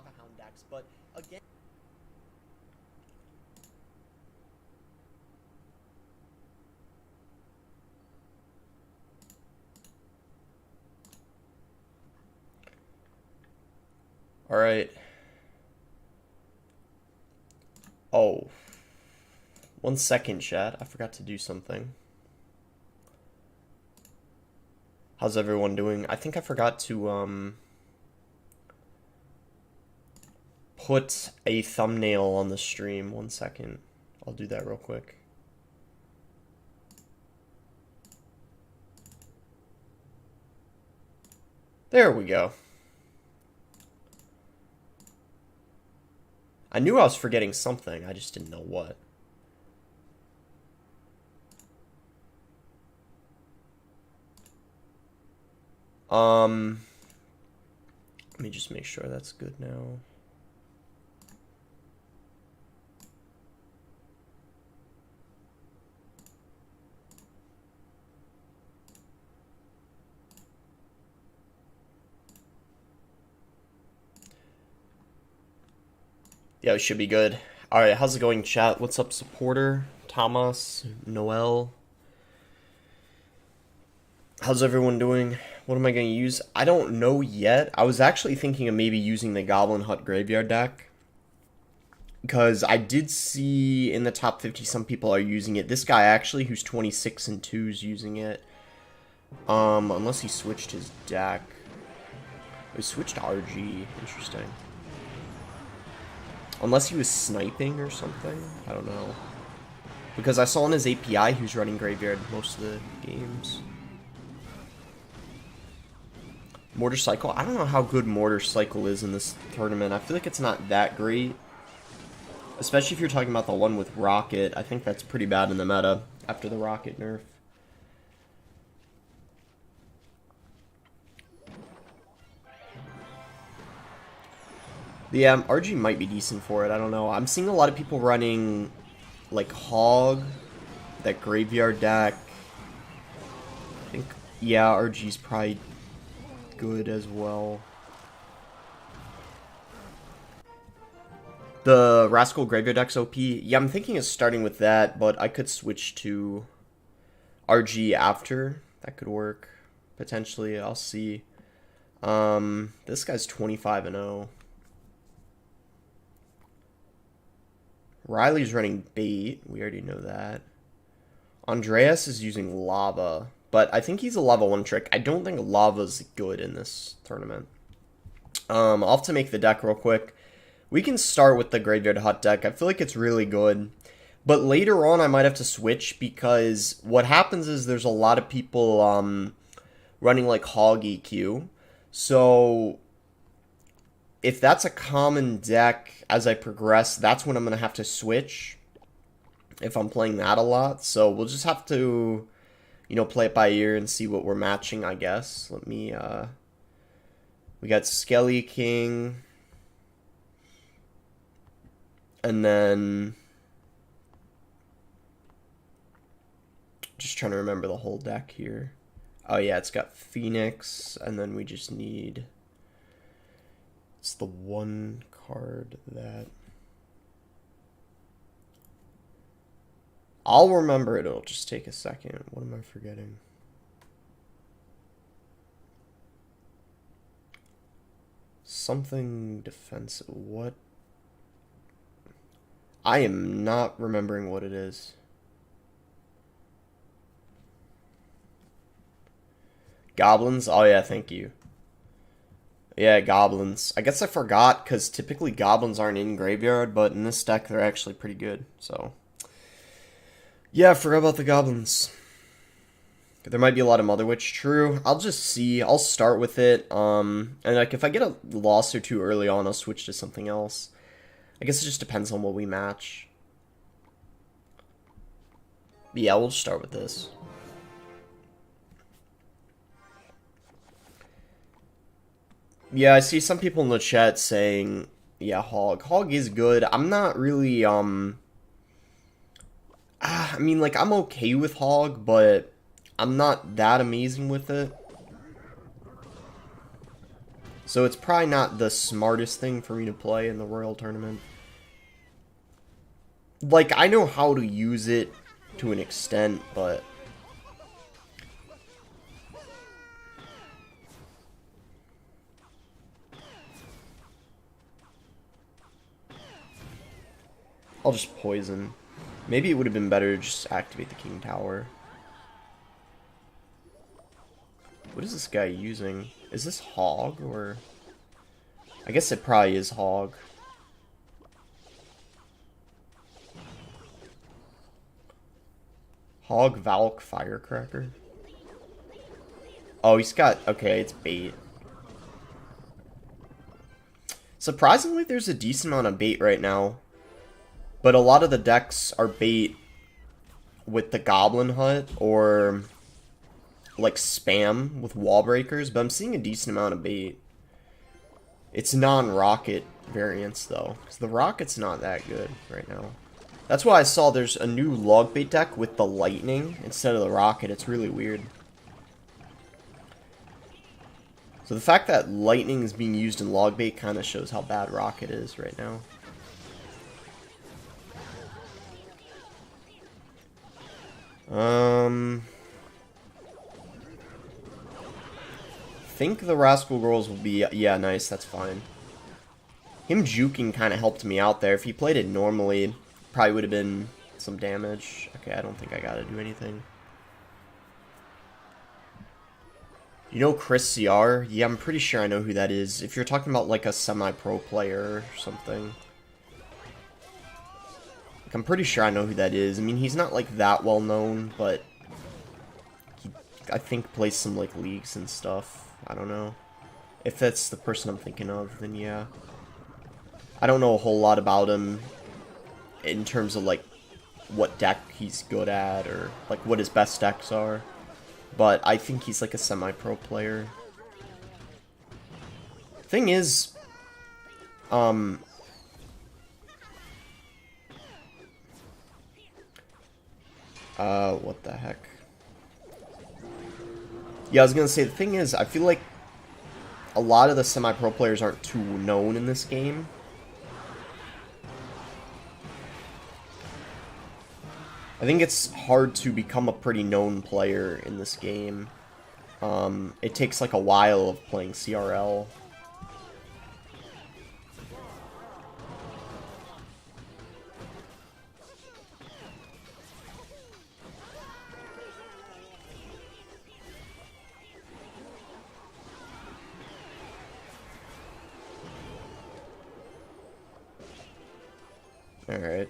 have a Hound decks, but again. Alright. Oh. 1 second, chat. I forgot to do something. How's everyone doing? I think I forgot to, put a thumbnail on the stream. 1 second. I'll do that real quick. There we go. I knew I was forgetting something, I just didn't know what. Let me just make sure that's good now. Yeah, it should be good. Alright, how's it going, chat? What's up, supporter? Thomas, Noel? How's everyone doing? What am I going to use? I don't know yet. I was actually thinking of maybe using the Goblin Hut Graveyard deck. Because I did see in the top 50 some people are using it. This guy actually, who's 26 and 2, is using it. Unless he switched his deck. He switched RG. Interesting. Unless he was sniping or something. I don't know. Because I saw in his API he was running Graveyard most of the games. Mortar Cycle? I don't know how good Mortar Cycle is in this tournament. I feel like it's not that great. Especially if you're talking about the one with Rocket. I think that's pretty bad in the meta after the Rocket nerf. The RG might be decent for it. I don't know. I'm seeing a lot of people running like Hog, that Graveyard deck. I think, yeah, RG's probably good as well. The Rascal Graveyard deck's OP. Yeah, I'm thinking of starting with that, but I could switch to RG after. That could work. Potentially, I'll see. This guy's 25 and 0. Riley's running bait. We already know that. Andreas is using lava, but I think he's a lava one trick. I don't think lava's good in this tournament. I'll have to make the deck real quick. We can start with the Graveyard Hut deck. I feel like it's really good. But later on, I might have to switch because what happens is there's a lot of people running like Hog EQ. So if that's a common deck as I progress, that's when I'm going to have to switch if I'm playing that a lot. So we'll just have to, you know, play it by ear and see what we're matching, I guess. Let me, we got Skelly King. And then, just trying to remember the whole deck here. Oh yeah, it's got Phoenix, and then we just need, it's the one card that, I'll remember it, it'll just take a second. What am I forgetting? Something defensive, what? I am not remembering what it is. Goblins? Oh yeah, thank you. Yeah, goblins. I guess I forgot, because typically goblins aren't in graveyard, but in this deck they're actually pretty good, so. Yeah, I forgot about the goblins. There might be a lot of Mother Witch, true. I'll just see. I'll start with it, and like if I get a loss or two early on, I'll switch to something else. I guess it just depends on what we match. But yeah, we'll just start with this. Yeah, I see some people in the chat saying, yeah, Hog. Hog is good. I'm not really, I mean, like, I'm okay with Hog, but I'm not that amazing with it. So it's probably not the smartest thing for me to play in the Royal tournament. Like, I know how to use it to an extent, but... I'll just poison. Maybe it would have been better to just activate the King Tower. What is this guy using? Is this Hog, or... I guess it probably is Hog. Hog, Valk, Firecracker. Oh, he's got... Okay, it's bait. Surprisingly, there's a decent amount of bait right now. But a lot of the decks are bait with the Goblin Hut or like spam with wall breakers, but I'm seeing a decent amount of bait. It's non-rocket variants though, because the rocket's not that good right now. That's why I saw there's a new log bait deck with the lightning instead of the rocket. It's really weird. So the fact that lightning is being used in log bait kind of shows how bad rocket is right now. Think the Rascal Girls will be... Yeah, nice, that's fine. Him juking kind of helped me out there. If he played it normally, probably would have been some damage. Okay, I don't think I gotta do anything. You know Chris CR? Yeah, I'm pretty sure I know who that is. If you're talking about like a semi-pro player or something. Like, I'm pretty sure I know who that is. I mean, he's not like that well known, but he, I think, plays some like leagues and stuff. I don't know. If that's the person I'm thinking of, then yeah. I don't know a whole lot about him in terms of like what deck he's good at or like what his best decks are. But I think he's like a semi-pro player. Thing is, what the heck? Yeah, I was gonna say, the thing is, I feel like a lot of the semi-pro players aren't too known in this game. I think it's hard to become a pretty known player in this game. It takes like a while of playing CRL. Alright.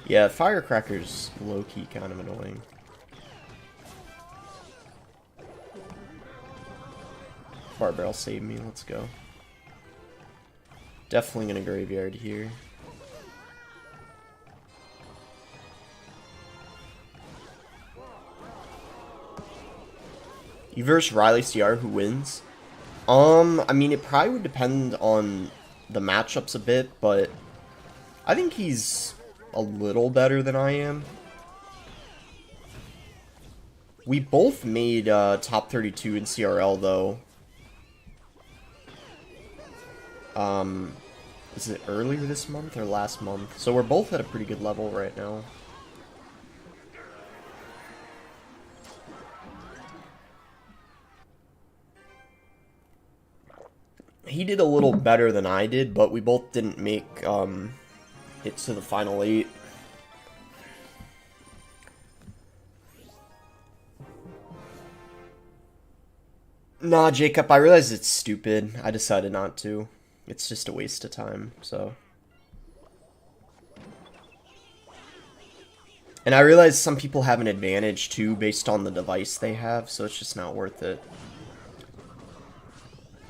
Yeah, Firecracker's low-key kind of annoying. Barbarrel saved me, let's go. Definitely gonna graveyard here. You versus Riley CR, who wins? I mean, it probably would depend on the matchups a bit, but I think he's a little better than I am. We both made top 32 in CRL though. Is it earlier this month or last month? So we're both at a pretty good level right now. He did a little better than I did, but we both didn't make it to the final 8. Nah, Jacob, I realize it's stupid. I decided not to. It's just a waste of time, so. And I realize some people have an advantage, too, based on the device they have, so it's just not worth it.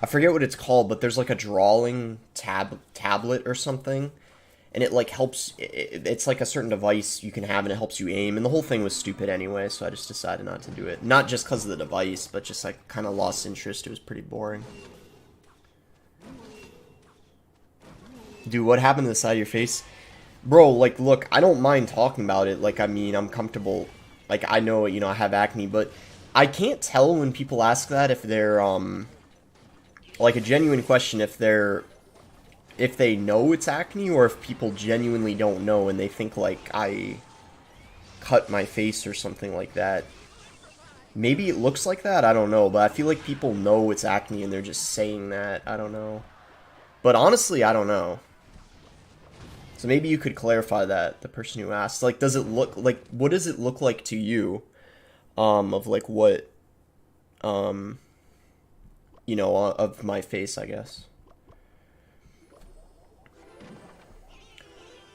I forget what it's called, but there's like a drawing tablet or something, and it like helps, it's like a certain device you can have and it helps you aim, and the whole thing was stupid anyway, so I just decided not to do it. Not just because of the device, but just like kind of lost interest. It was pretty boring. Dude, what happened to the side of your face? Bro, like, look, I don't mind talking about it. Like, I mean, I'm comfortable. Like, I know, you know, I have acne, but I can't tell when people ask that if they're, like a genuine question, if they know it's acne, or if people genuinely don't know and they think, like, I cut my face or something like that. Maybe it looks like that, I don't know, but I feel like people know it's acne and they're just saying that, I don't know. But honestly, I don't know. So maybe you could clarify that, the person who asked. Like, does it look, like, what does it look like to you? Of, like, what, you know, of my face, I guess.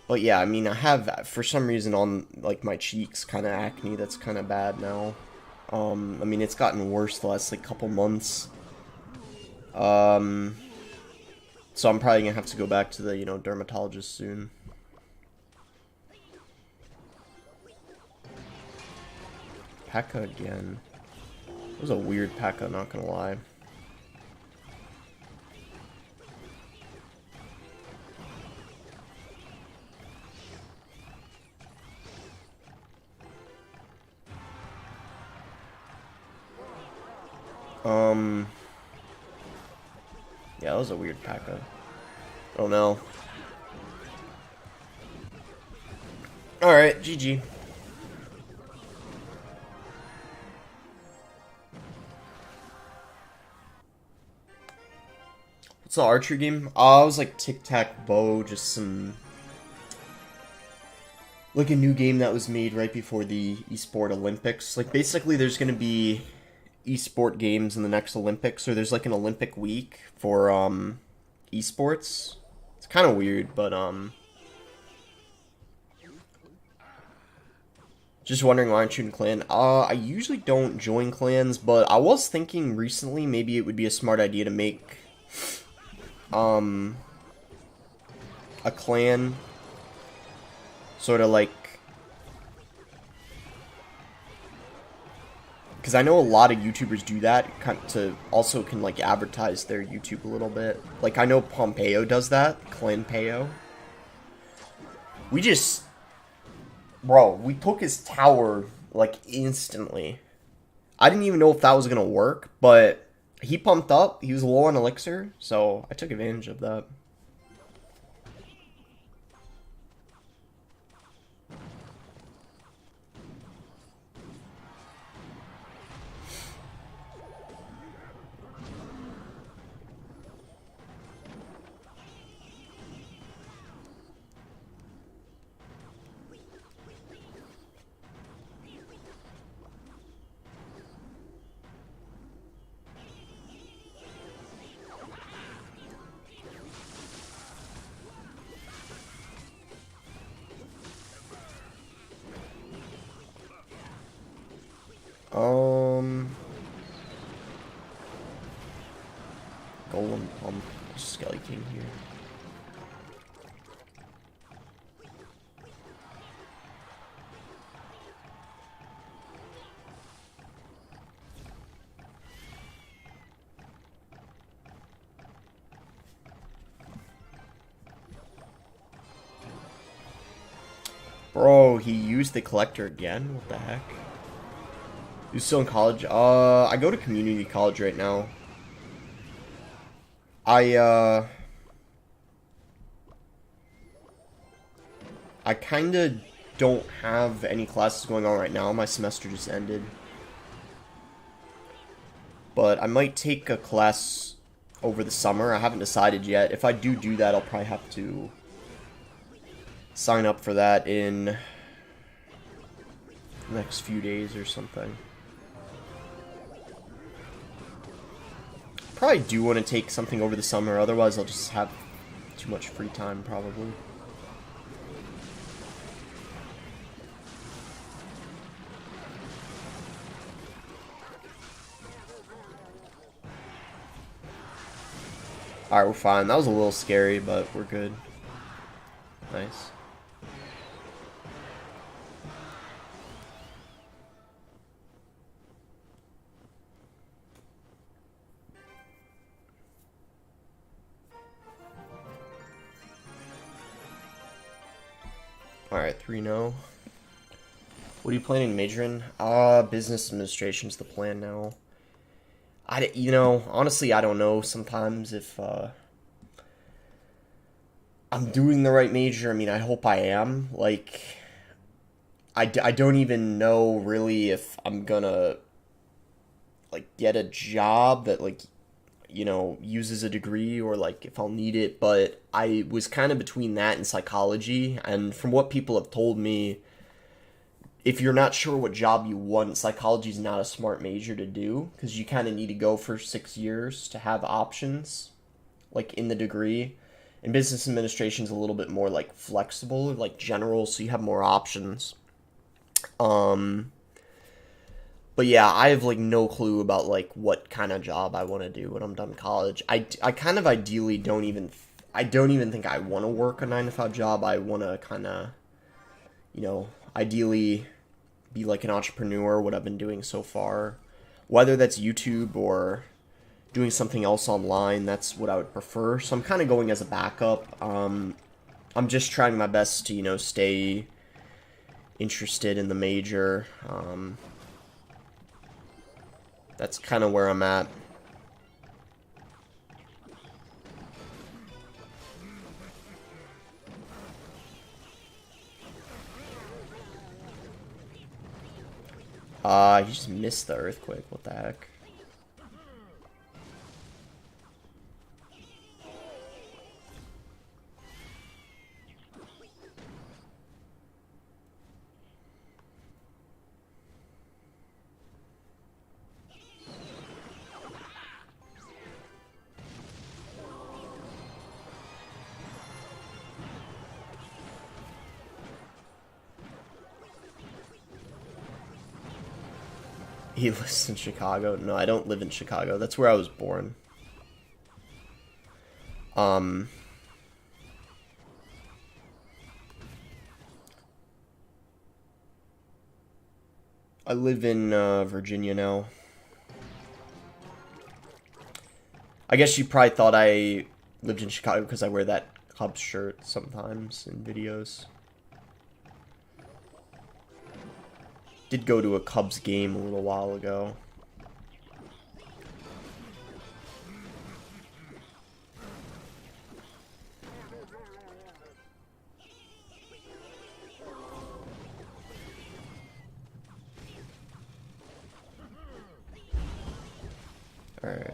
But yeah, I mean, I have, for some reason, on, like, my cheeks, kind of acne that's kind of bad now. I mean, it's gotten worse the last, like, couple months. So I'm probably gonna have to go back to the, you know, dermatologist soon. P.E.K.K.A again. It was a weird P.E.K.K.A, not gonna lie. Yeah, that was a weird P.E.K.K.A. Oh no. Alright, GG. What's the archery game? It was like tic-tac-bow, just some... like a new game that was made right before the eSport Olympics. Like, basically there's gonna be eSport games in the next Olympics, or there's like an Olympic week for, eSports. It's kind of weird, but, just wondering why aren't you in clan? I usually don't join clans, but I was thinking recently maybe it would be a smart idea to make, a clan, sort of like, because I know a lot of YouTubers do that, kind of to also can, like, advertise their YouTube a little bit. Like, I know Pompeo does that, Clanpeo. We just, bro, we took his tower, like, instantly. I didn't even know if that was gonna work, but he pumped up, he was low on elixir, so I took advantage of that. Golem pump, Skelly King here. Bro, he used the collector again? What the heck? He's still in college? I go to community college right now. I kinda don't have any classes going on right now. My semester just ended. But I might take a class over the summer. I haven't decided yet. If I do that, I'll probably have to sign up for that in the next few days or something. Probably do want to take something over the summer, otherwise I'll just have too much free time, probably. Alright, we're fine. That was a little scary, but we're good. Nice. Alright, 3-0. What are you planning to major in? Business administration's the plan now. Honestly, I don't know sometimes if I'm doing the right major. I mean, I hope I am. Like, I don't even know really if I'm gonna, like, get a job that, like, uses a degree or, like, if I'll need it. But I was kind of between that and psychology. And from what people have told me, if you're not sure what job you want, psychology is not a smart major to do because you kind of need to go for 6 years to have options, like in the degree. And business administration is a little bit more like flexible, like general, so you have more options. Um, but yeah, I have like no clue about like what kind of job I want to do when I'm done college. I kind of ideally I don't even think I want to work a 9 to 5 job. I want to kind of, ideally be like an entrepreneur, what I've been doing so far. Whether that's YouTube or doing something else online, that's what I would prefer. So I'm kind of going as a backup. I'm just trying my best to, stay interested in the major. That's kind of where I'm at. He just missed the earthquake. What the heck? He lives in Chicago. No, I don't live in Chicago. That's where I was born. Um, I live in Virginia now. I guess you probably thought I lived in Chicago because I wear that Cubs shirt sometimes in videos. Did go to a Cubs game a little while ago. Alright.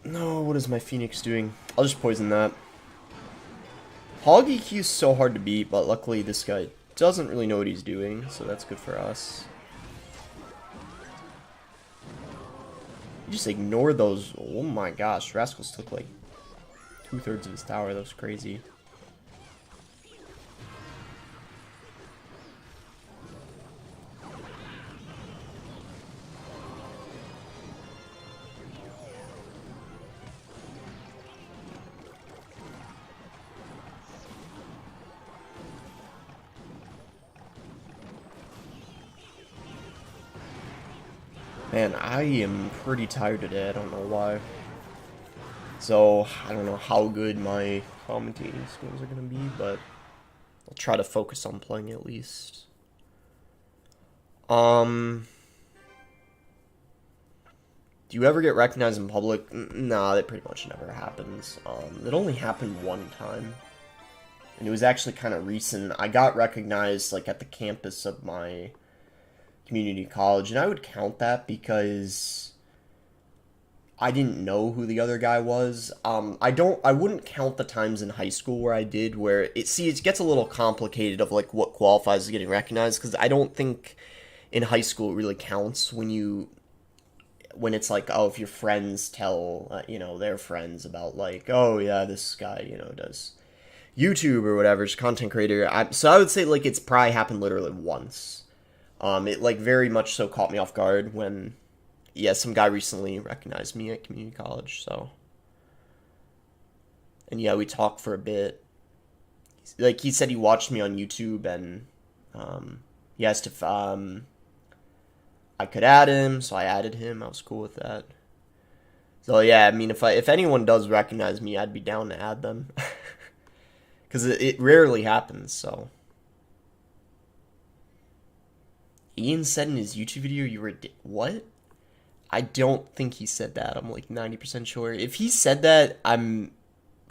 No, what is my Phoenix doing? I'll just poison that. Hog EQ is so hard to beat, but luckily this guy doesn't really know what he's doing, so that's good for us. You just ignore those. Oh my gosh, Rascals took like 2/3 of his tower. That was crazy. Man, I am pretty tired today. I don't know why. So, I don't know how good my commentating skills are going to be, but I'll try to focus on playing at least. Do you ever get recognized in public? Nah, that pretty much never happens. It only happened one time. And it was actually kind of recent. I got recognized, like, at the campus of my community college, and I would count that because I didn't know who the other guy was. I wouldn't count the times in high school where I did, where it gets a little complicated of like what qualifies as getting recognized, because I don't think in high school it really counts when it's like, oh, if your friends tell their friends about like, oh yeah, this guy does YouTube or whatever, is content creator. So I would say like it's probably happened literally once. It like very much so caught me off guard when, yeah, some guy recently recognized me at community college. So, and yeah, we talked for a bit. Like he said, he watched me on YouTube, and he asked if I could add him, so I added him. I was cool with that. So yeah, I mean, if anyone does recognize me, I'd be down to add them. Because it rarely happens, so. Ian said in his YouTube video you were... What? I don't think he said that. I'm like 90% sure. If he said that, I'm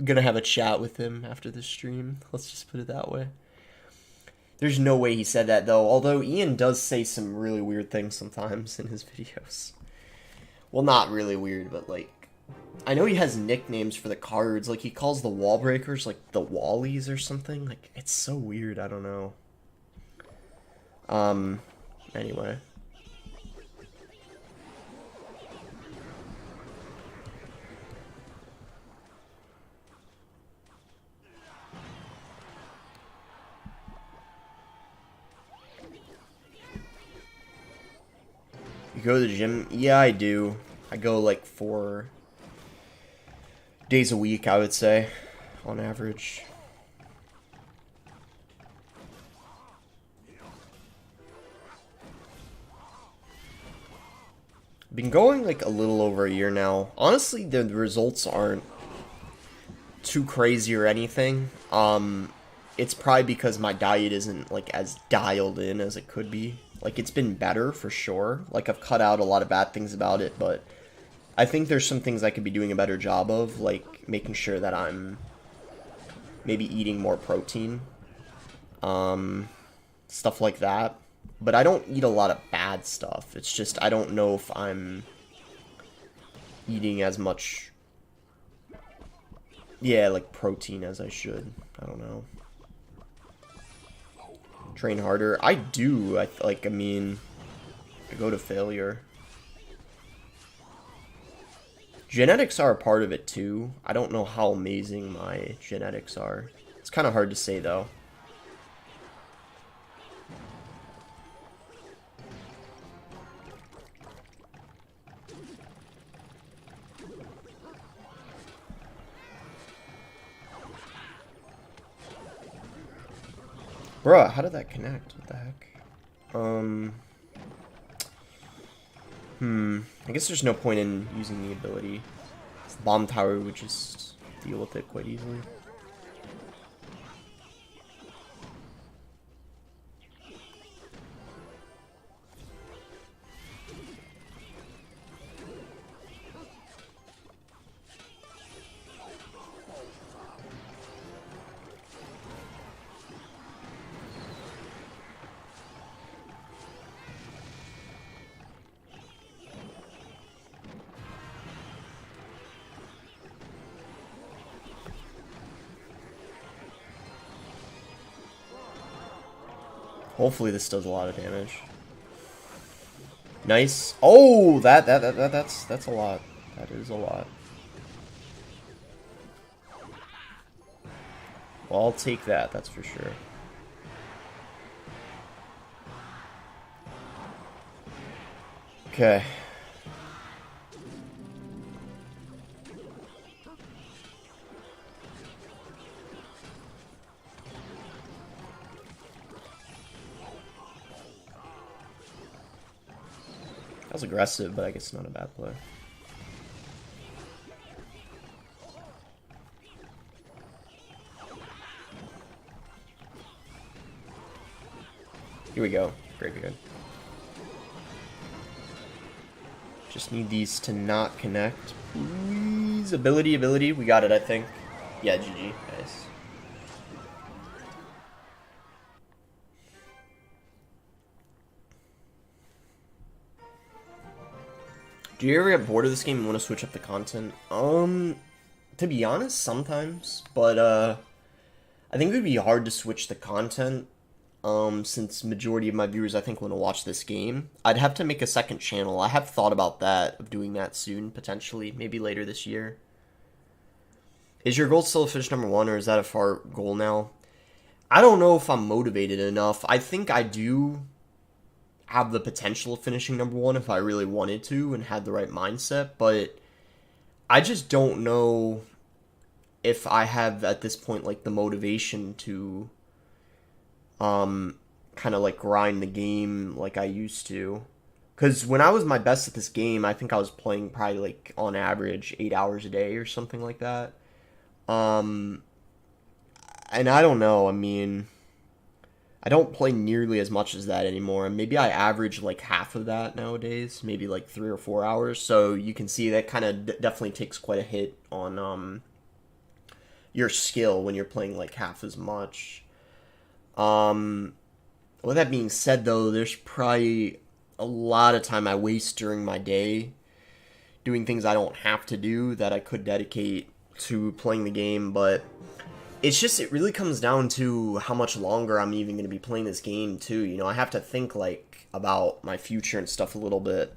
gonna have a chat with him after the stream. Let's just put it that way. There's no way he said that, though. Although Ian does say some really weird things sometimes in his videos. Well, not really weird, but like... I know he has nicknames for the cards. Like, he calls the wall breakers, like, the Wallies or something. Like, it's so weird. I don't know. Anyway. You go to the gym? Yeah, I do. I go, like, 4 days a week, I would say, on average. Been going like a little over a year now. Honestly, the results aren't too crazy or anything. It's probably because my diet isn't like as dialed in as it could be. Like, it's been better for sure. Like, I've cut out a lot of bad things about it, but I think there's some things I could be doing a better job of, like making sure that I'm maybe eating more protein, stuff like that. But I don't eat a lot of bad stuff. It's just I don't know if I'm eating as much, yeah, like protein as I should. I don't know. Train harder. I do. I mean, I go to failure. Genetics are a part of it too. I don't know how amazing my genetics are. It's kind of hard to say though. Bruh, how did that connect? What the heck? I guess there's no point in using the ability. The bomb tower would just deal with it quite easily. Hopefully this does a lot of damage. Nice. Oh, that's a lot. That is a lot. Well, I'll take that, that's for sure. Okay. That was aggressive, but I guess not a bad play. Here we go. Very good. Just need these to not connect. Please. Ability. We got it, I think. Yeah, GG. Nice. Do you ever get bored of this game and want to switch up the content? To be honest, sometimes. But, I think it would be hard to switch the content. Since majority of my viewers, I think, want to watch this game. I'd have to make a second channel. I have thought about that, of doing that soon, potentially. Maybe later this year. Is your goal still to finish #1, or is that a far goal now? I don't know if I'm motivated enough. I think I do have the potential of finishing #1 if I really wanted to and had the right mindset, but I just don't know if I have, at this point, like, the motivation to kind of like grind the game like I used to. Because when I was my best at this game, I think I was playing probably like on average 8 hours a day or something like that. Um, and I don't know. I mean, I don't play nearly as much as that anymore. And maybe I average like half of that nowadays, maybe like 3 or 4 hours. So you can see that kind of definitely takes quite a hit on your skill when you're playing like half as much. Um, with that being said, though, there's probably a lot of time I waste during my day doing things I don't have to do that I could dedicate to playing the game, but it's just, it really comes down to how much longer I'm even going to be playing this game, too. You know, I have to think, like, about my future and stuff a little bit.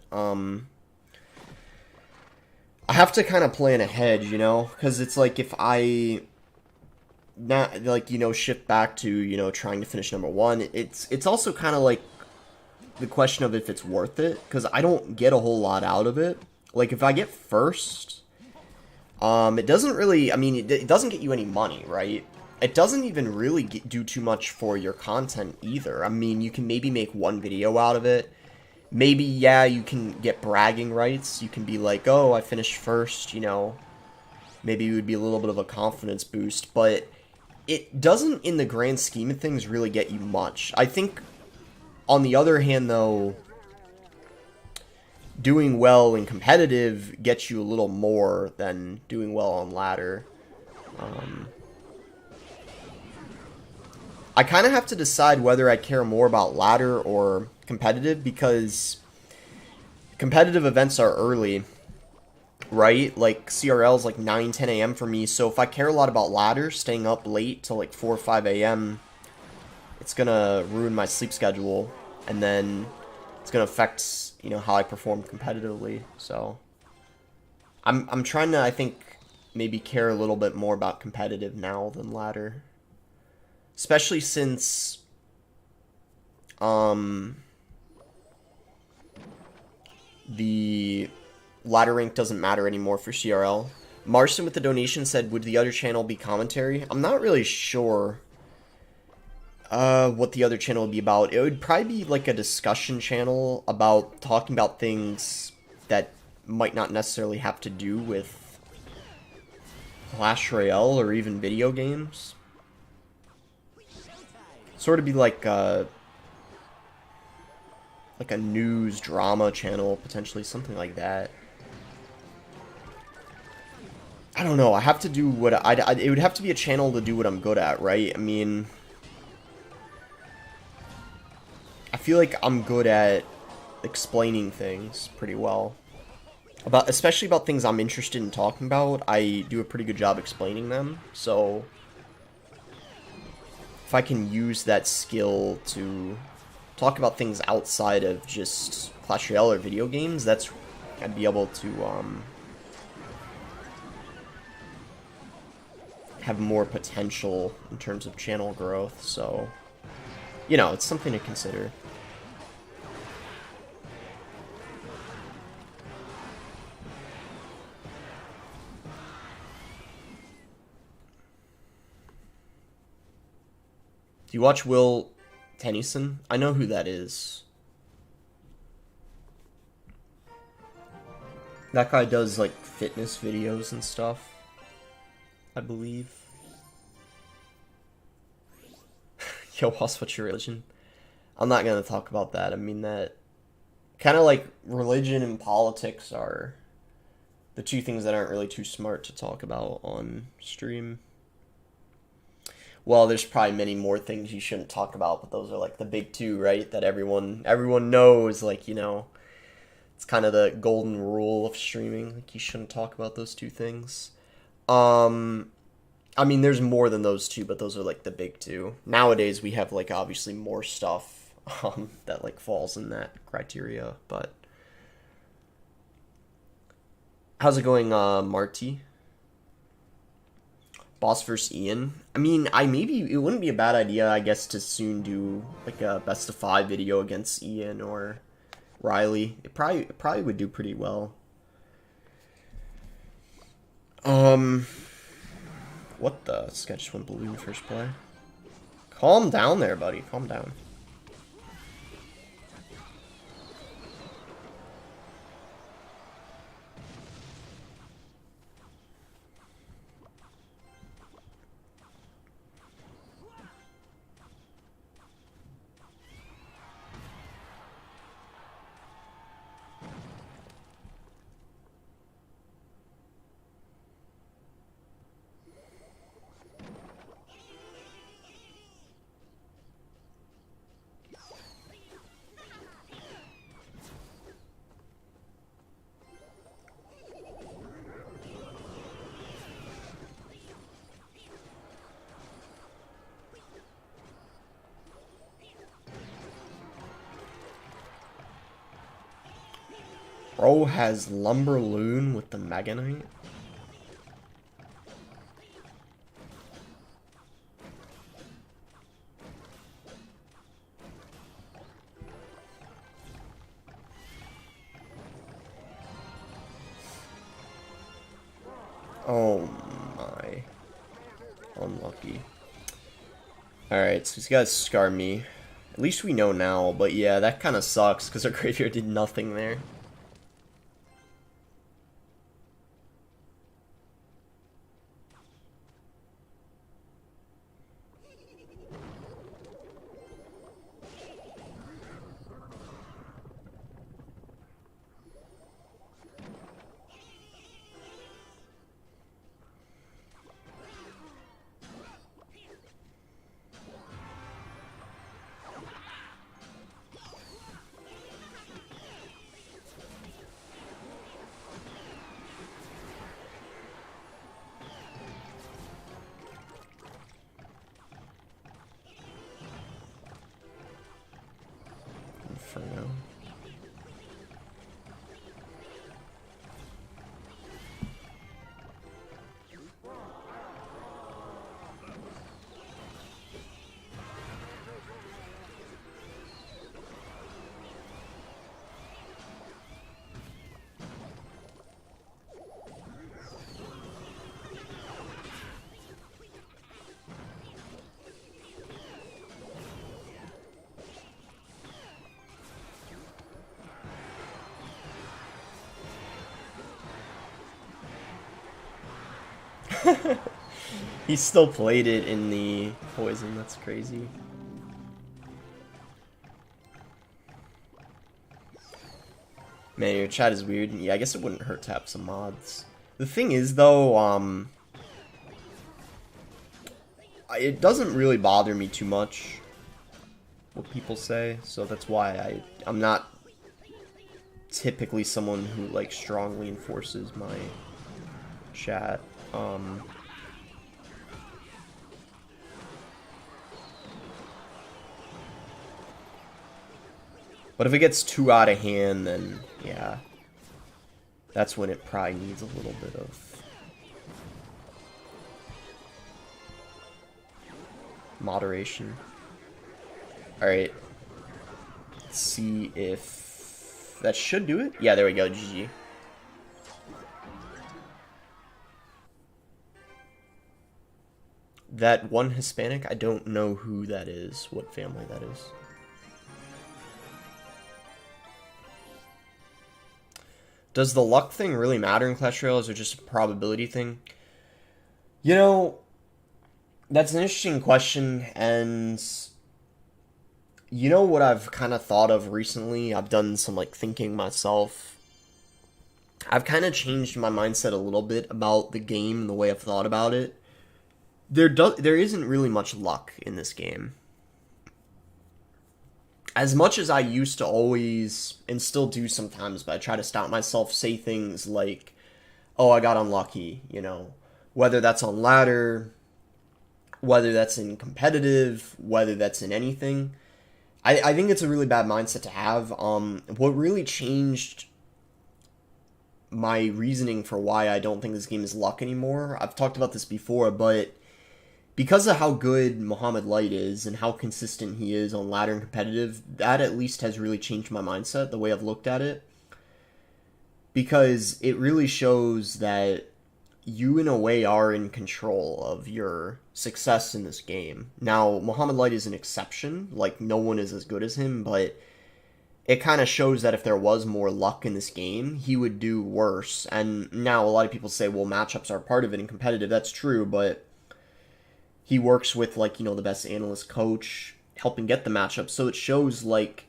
I have to kind of plan ahead, you know, because it's like if I not like shift back to trying to finish number one, it's also kind of like the question of if it's worth it, because I don't get a whole lot out of it. Like if I get first, it doesn't really, I mean, it doesn't get you any money, right? It doesn't even really do too much for your content either. I mean, you can maybe make one video out of it. Maybe, yeah, you can get bragging rights. You can be like, oh, I finished first, you know. Maybe it would be a little bit of a confidence boost, but it doesn't, in the grand scheme of things, really get you much. I think, on the other hand, though, doing well in competitive gets you a little more than doing well on ladder. I kind of have to decide whether I care more about ladder or competitive, because competitive events are early, right? Like CRL's like 9, 10 a.m. for me, so if I care a lot about ladder, staying up late till like 4 or 5 a.m., it's gonna ruin my sleep schedule, and then it's gonna affect, you know, how I perform competitively. So I'm trying to, I think, maybe care a little bit more about competitive now than ladder. Especially since the ladder rank doesn't matter anymore for CRL. Marston with the donation said, would the other channel be commentary? I'm not really sure what the other channel would be about. It would probably be like a discussion channel about talking about things that might not necessarily have to do with Clash Royale or even video games. Sort of be like a news drama channel, potentially, something like that. I don't know. I have to do what it would have to be a channel to do what I'm good at, right? I mean, I feel like I'm good at explaining things pretty well. Especially about things I'm interested in talking about, I do a pretty good job explaining them. So if I can use that skill to talk about things outside of just Clash Royale or video games, I'd be able to have more potential in terms of channel growth. So, you know, it's something to consider. Do you watch Will Tennyson? I know who that is. That guy does, like, fitness videos and stuff, I believe. Yo, boss, what's your religion? I'm not gonna talk about that. I mean, that kind of like religion and politics are the two things that aren't really too smart to talk about on stream. Well, there's probably many more things you shouldn't talk about, but those are like the big two, right? That everyone knows, like, you know, it's kind of the golden rule of streaming. Like, you shouldn't talk about those two things. I mean, there's more than those two, but those are like the big two. Nowadays, we have like obviously more stuff that like falls in that criteria. But how's it going, Marty? Boss vs. Ian. I mean, it wouldn't be a bad idea, I guess, to soon do like a best of 5 video against Ian or Riley. It probably would do pretty well. What the? This guy just went blue first play. Calm down there, buddy. Calm down. Bro has Lumberloon with the Mega Knight. Oh my. Unlucky. Alright, so he's got Scar me. At least we know now, but yeah, that kind of sucks because our graveyard did nothing there. For now. He still played it in the poison, that's crazy. Man, your chat is weird. Yeah, I guess it wouldn't hurt to have some mods. The thing is, though, it doesn't really bother me too much what people say, so that's why I'm not typically someone who, like, strongly enforces my chat. But if it gets too out of hand, then, yeah, that's when it probably needs a little bit of moderation. Alright. Let's see if that should do it. Yeah, there we go, GG. That one Hispanic, I don't know who that is, what family that is. Does the luck thing really matter in Clash Royale, or is it just a probability thing? You know, that's an interesting question, and you know what I've kind of thought of recently? I've done some, like, thinking myself. I've kind of changed my mindset a little bit about the game and the way I've thought about it. There isn't really much luck in this game. As much as I used to always, and still do sometimes, but I try to stop myself, say things like, oh, I got unlucky, you know, whether that's on ladder, whether that's in competitive, whether that's in anything. I think it's a really bad mindset to have. What really changed my reasoning for why I don't think this game is luck anymore, I've talked about this before, but because of how good Muhammad Light is and how consistent he is on ladder and competitive, that at least has really changed my mindset, the way I've looked at it. Because it really shows that you, in a way, are in control of your success in this game. Now, Muhammad Light is an exception. Like, no one is as good as him, but it kind of shows that if there was more luck in this game, he would do worse. And now a lot of people say, well, matchups are part of it in competitive. That's true, but he works with, like, you know, the best analyst coach, helping get the matchup. So it shows, like,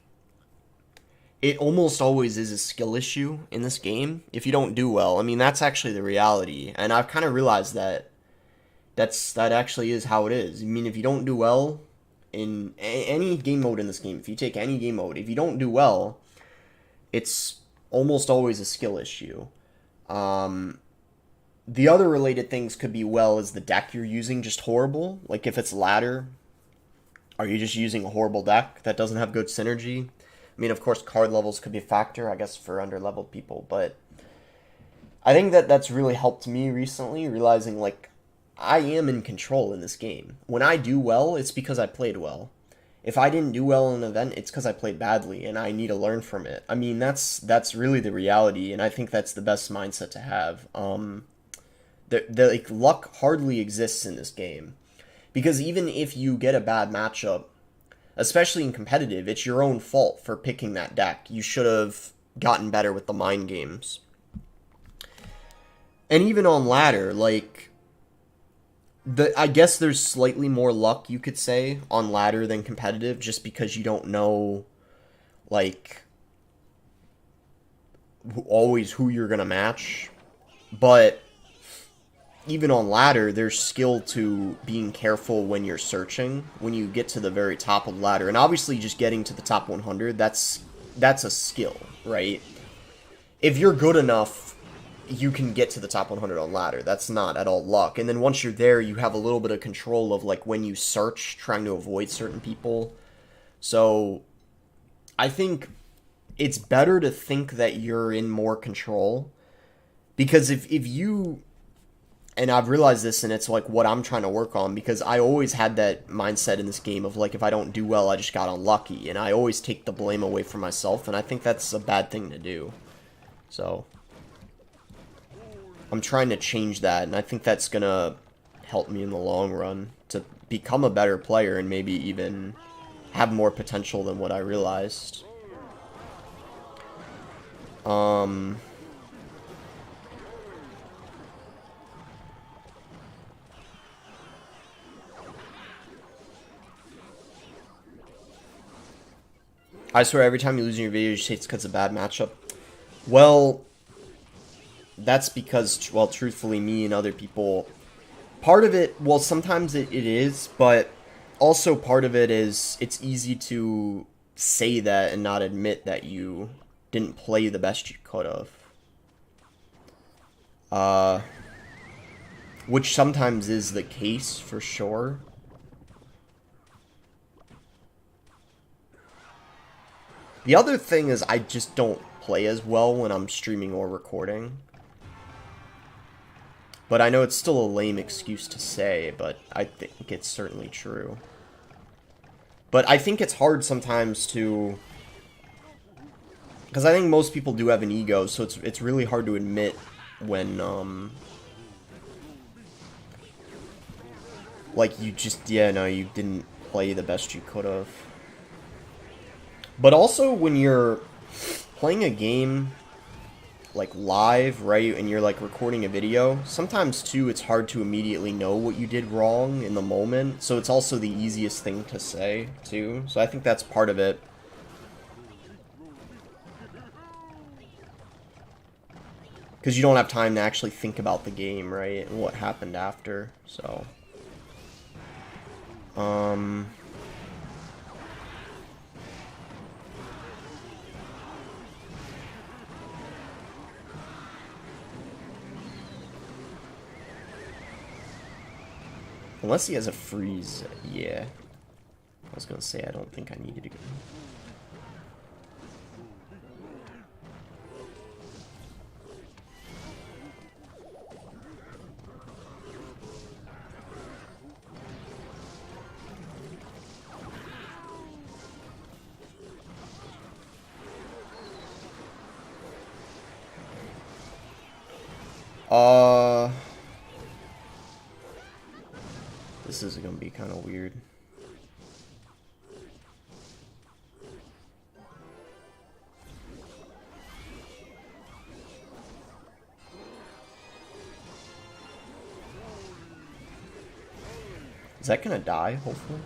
it almost always is a skill issue in this game if you don't do well. I mean, that's actually the reality. And I've kind of realized that that actually is how it is. I mean, if you don't do well in any game mode in this game, if you take any game mode, if you don't do well, it's almost always a skill issue. The other related things could be, well, is the deck you're using just horrible? Like, if it's ladder, are you just using a horrible deck that doesn't have good synergy? I mean, of course, card levels could be a factor, I guess, for under-leveled people, but I think that that's really helped me recently, realizing, like, I am in control in this game. When I do well, it's because I played well. If I didn't do well in an event, it's because I played badly, and I need to learn from it. I mean, that's really the reality, and I think that's the best mindset to have. Like, luck hardly exists in this game, because even if you get a bad matchup, especially in competitive, it's your own fault for picking that deck. You should have gotten better with the mind games. And even on ladder, like, I guess there's slightly more luck, you could say, on ladder than competitive, just because you don't know, like, always who you're gonna match. But even on ladder, there's skill to being careful when you're searching, when you get to the very top of the ladder. And obviously just getting to the top 100, that's a skill, right? If you're good enough, you can get to the top 100 on ladder. That's not at all luck. And then once you're there, you have a little bit of control of, like, when you search, trying to avoid certain people. So I think it's better to think that you're in more control. Because if you... And I've realized this, and it's, like, what I'm trying to work on, because I always had that mindset in this game of, like, if I don't do well, I just got unlucky. And I always take the blame away from myself, and I think that's a bad thing to do. So I'm trying to change that, and I think that's going to help me in the long run to become a better player and maybe even have more potential than what I realized. I swear every time you lose in your video, you say it's because of a bad matchup. Well, that's because, well, truthfully, me and other people, part of it, well, sometimes it is, but also part of it is it's easy to say that and not admit that you didn't play the best you could have. Which sometimes is the case, for sure. The other thing is I just don't play as well when I'm streaming or recording. But I know it's still a lame excuse to say, but I think it's certainly true. But I think it's hard sometimes to... Because I think most people do have an ego, so it's really hard to admit when, like, you just, yeah, no, you didn't play the best you could have. But also, when you're playing a game, like, live, right, and you're, like, recording a video, sometimes, too, it's hard to immediately know what you did wrong in the moment, so it's also the easiest thing to say, too. So I think that's part of it. Because you don't have time to actually think about the game, right, and what happened after, so... Unless he has a freeze, yeah. I was gonna say, I don't think I needed to go. This is gonna be kind of weird. Is that gonna die, hopefully?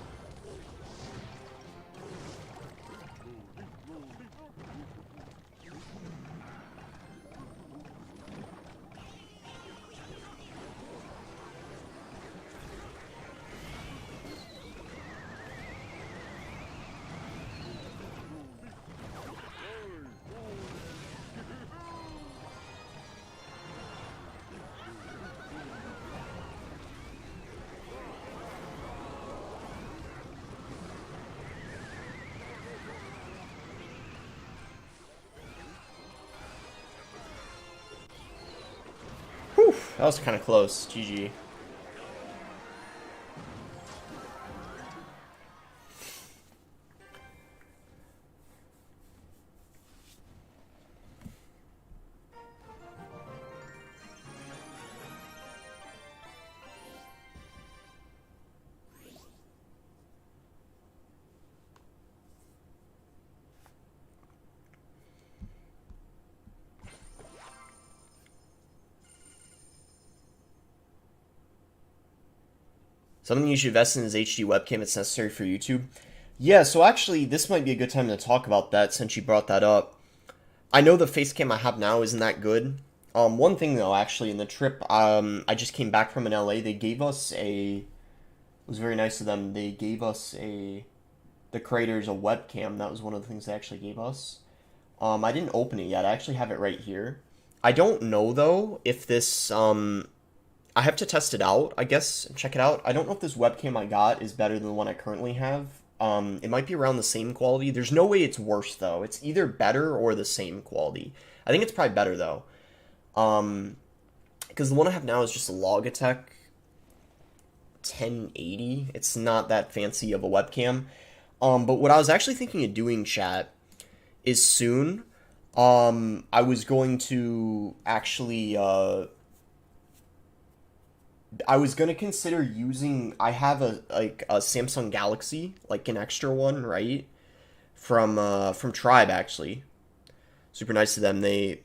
Whew, that was kind of close. GG. Something you should invest in is HD webcam. It's necessary for YouTube. Yeah, so actually, this might be a good time to talk about that since you brought that up. I know the face cam I have now isn't that good. One thing though, actually, in the trip, I just came back from in LA. They gave us it was very nice of them. They gave us the creators a webcam. That was one of the things they actually gave us. I didn't open it yet. I actually have it right here. I don't know though if this, I have to test it out, I guess, and check it out. I don't know if this webcam I got is better than the one I currently have. It might be around the same quality. There's no way it's worse, though. It's either better or the same quality. I think it's probably better, though. Because the one I have now is just a Logitech 1080. It's not that fancy of a webcam. But what I was actually thinking of doing, chat, is soon, I was going to actually, I was gonna consider using. I have a Samsung Galaxy, like an extra one, right? From Tribe actually. Super nice of them. They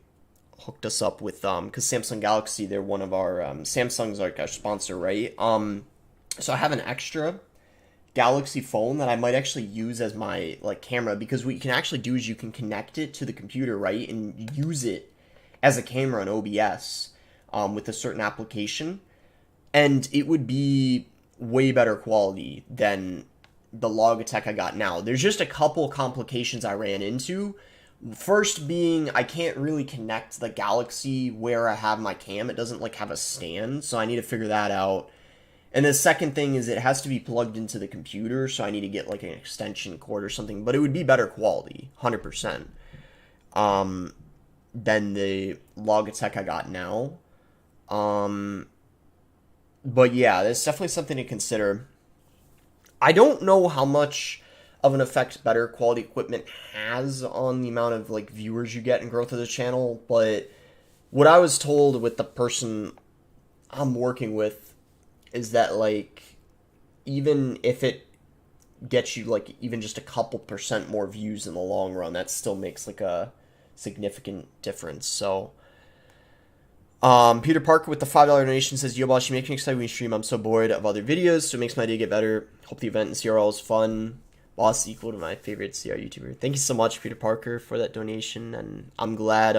hooked us up with because Samsung Galaxy, they're one of our Samsung's like our sponsor, right? So I have an extra Galaxy phone that I might actually use as my like camera, because what you can actually do is you can connect it to the computer, right, and use it as a camera in OBS with a certain application. And it would be way better quality than the Logitech I got now. There's just a couple complications I ran into. First being, I can't really connect the Galaxy where I have my cam. It doesn't like have a stand, so I need to figure that out. And the second thing is it has to be plugged into the computer, so I need to get like an extension cord or something. But it would be better quality, 100%, than the Logitech I got now. But yeah, that's definitely something to consider. I don't know how much of an effect better quality equipment has on the amount of like viewers you get and growth of the channel, but what I was told with the person I'm working with is that like even if it gets you like even just a couple % more views in the long run, that still makes like a significant difference. So Peter Parker with the $5 donation says, "Yo, boss, you make me excited when you stream. I'm so bored of other videos, so it makes my day get better. Hope the event in CRL is fun. Boss equal to my favorite CR YouTuber." Thank you so much, Peter Parker, for that donation, and I'm glad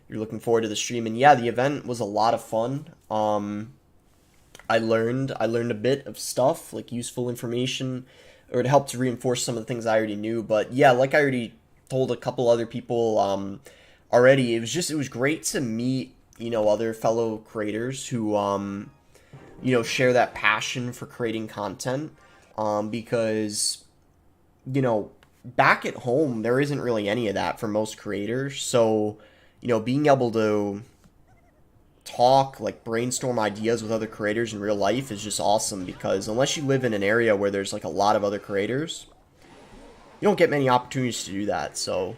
you're looking forward to the stream. And yeah, the event was a lot of fun. I learned a bit of stuff, like useful information, or it helped to reinforce some of the things I already knew. But yeah, like I already told a couple other people already, it was great to meet, other fellow creators who, share that passion for creating content, because, back at home, there isn't really any of that for most creators, so, being able to talk, like, brainstorm ideas with other creators in real life is just awesome, because unless you live in an area where there's, like, a lot of other creators, you don't get many opportunities to do that, so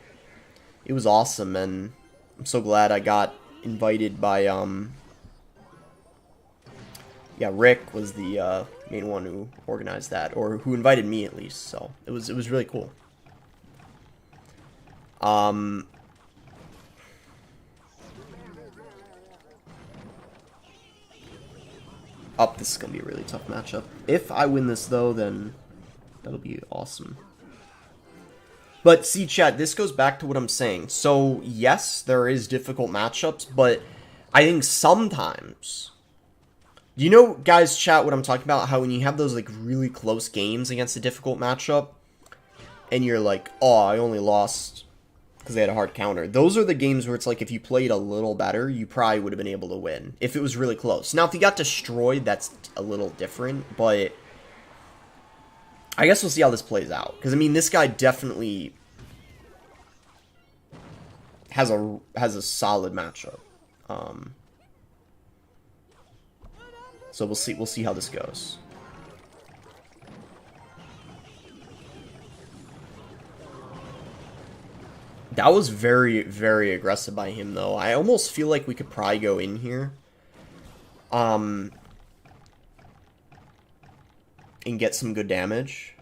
it was awesome, and I'm so glad I got invited by, Rick was the main one who organized that, or who invited me at least, so it was really cool. This is going to be a really tough matchup. If I win this, though, then that'll be awesome. But see, chat, this goes back to what I'm saying. So, yes, there is difficult matchups, but I think sometimes... Do you know, guys, chat, what I'm talking about? How when you have those, like, really close games against a difficult matchup, and you're like, oh, I only lost because they had a hard counter. Those are the games where it's like, if you played a little better, you probably would have been able to win. If it was really close. Now, if you got destroyed, that's a little different, but... I guess we'll see how this plays out. Because, I mean, this guy definitely has a solid matchup. So we'll see how this goes. That was very, very aggressive by him, though. I almost feel like we could probably go in here. And get some good damage.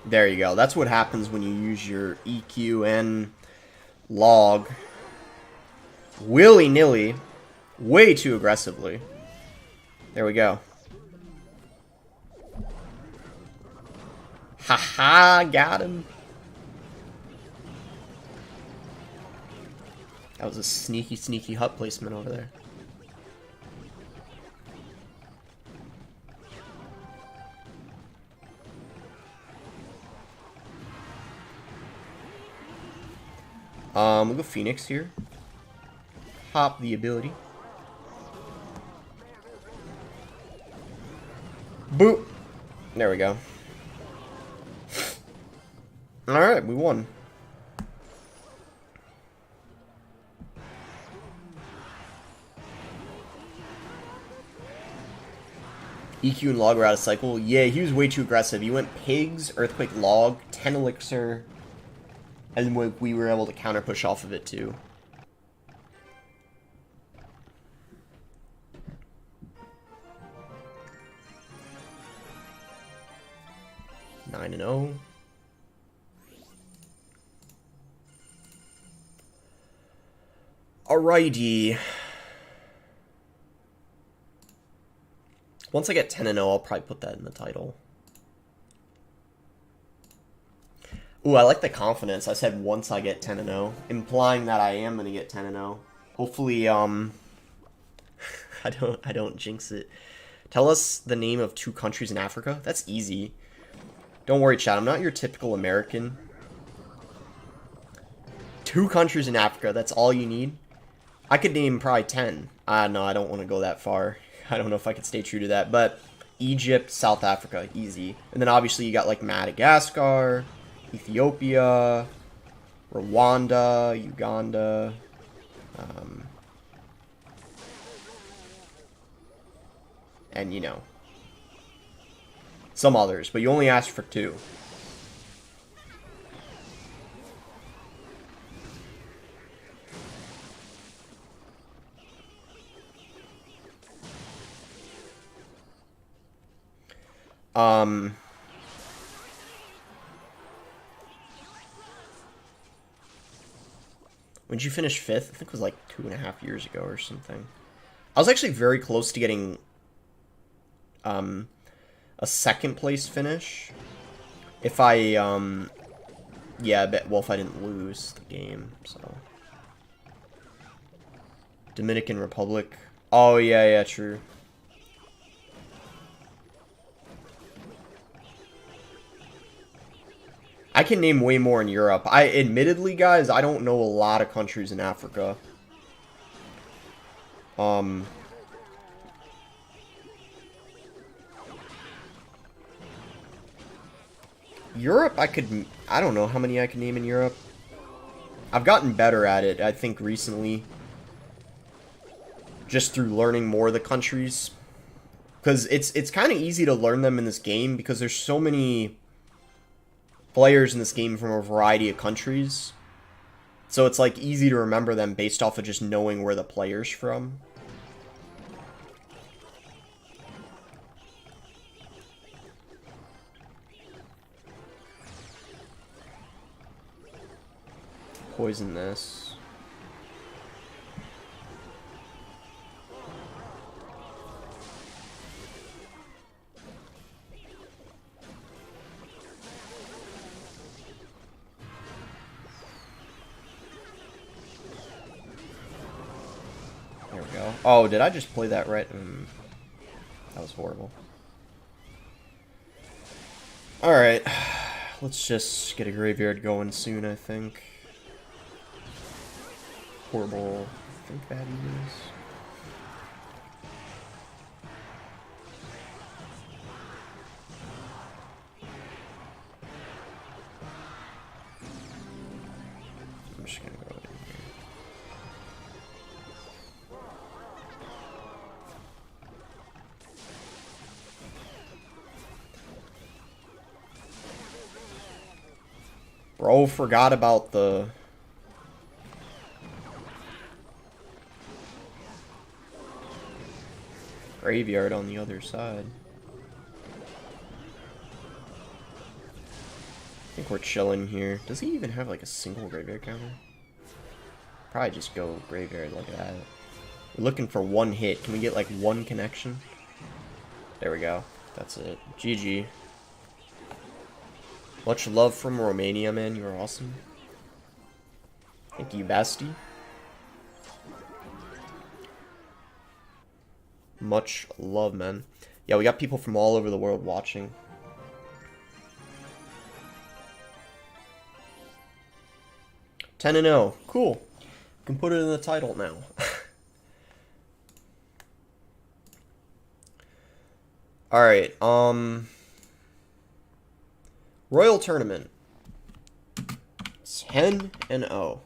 There you go. That's what happens when you use your EQ and log willy-nilly, way too aggressively. There we go. Haha, got him. That was a sneaky, sneaky hut placement over there. We'll go Phoenix here. Hop the ability. Boop. There we go. Alright, we won. EQ and log were out of cycle. Yeah, he was way too aggressive. He went pigs, earthquake, log, 10 elixir, and we were able to counter push off of it too. Nine and 0. Alrighty. Once I get 10 and 0, I'll probably put that in the title. Ooh, I like the confidence. I said once I get 10 and 0, implying that I am gonna get 10 and 0. Hopefully, I don't jinx it. Tell us the name of 2 countries in Africa. That's easy. Don't worry, chat. I'm not your typical American. 2 countries in Africa. That's all you need. I could name probably 10. No, I don't want to go that far. I don't know if I could stay true to that. But Egypt, South Africa, easy. And then obviously you got like Madagascar, Ethiopia, Rwanda, Uganda. And, you know, some others. But you only asked for 2. When did you finish 5th? I think it was like 2.5 years ago or something. I was actually very close to getting a 2nd place finish. If I, yeah, well, if I didn't lose the game, so. Dominican Republic. Oh, yeah, true. I can name way more in Europe. Admittedly, guys, I don't know a lot of countries in Africa. Europe, I don't know how many I can name in Europe. I've gotten better at it, I think, recently. Just through learning more of the countries. Because it's kind of easy to learn them in this game, because there's so many players in this game from a variety of countries. So it's like easy to remember them based off of just knowing where the player's from. Poison this. There we go. Oh, did I just play that right? That was horrible. Alright. Let's just get a graveyard going soon, I think. Horrible. I think that is. just gonna go in here. Bro, forgot about the... graveyard on the other side. I think we're chilling here. Does he even have like a single graveyard counter? Probably just go graveyard like that. We're looking for one hit. Can we get like one connection? There we go. That's it. GG. Much love from Romania, man. You are awesome. Thank you, Basti. Much love, man. Yeah, we got people from all over the world watching. Ten and 0. Cool. Can put it in the title now. Alright, Royal Tournament. 10 and 0.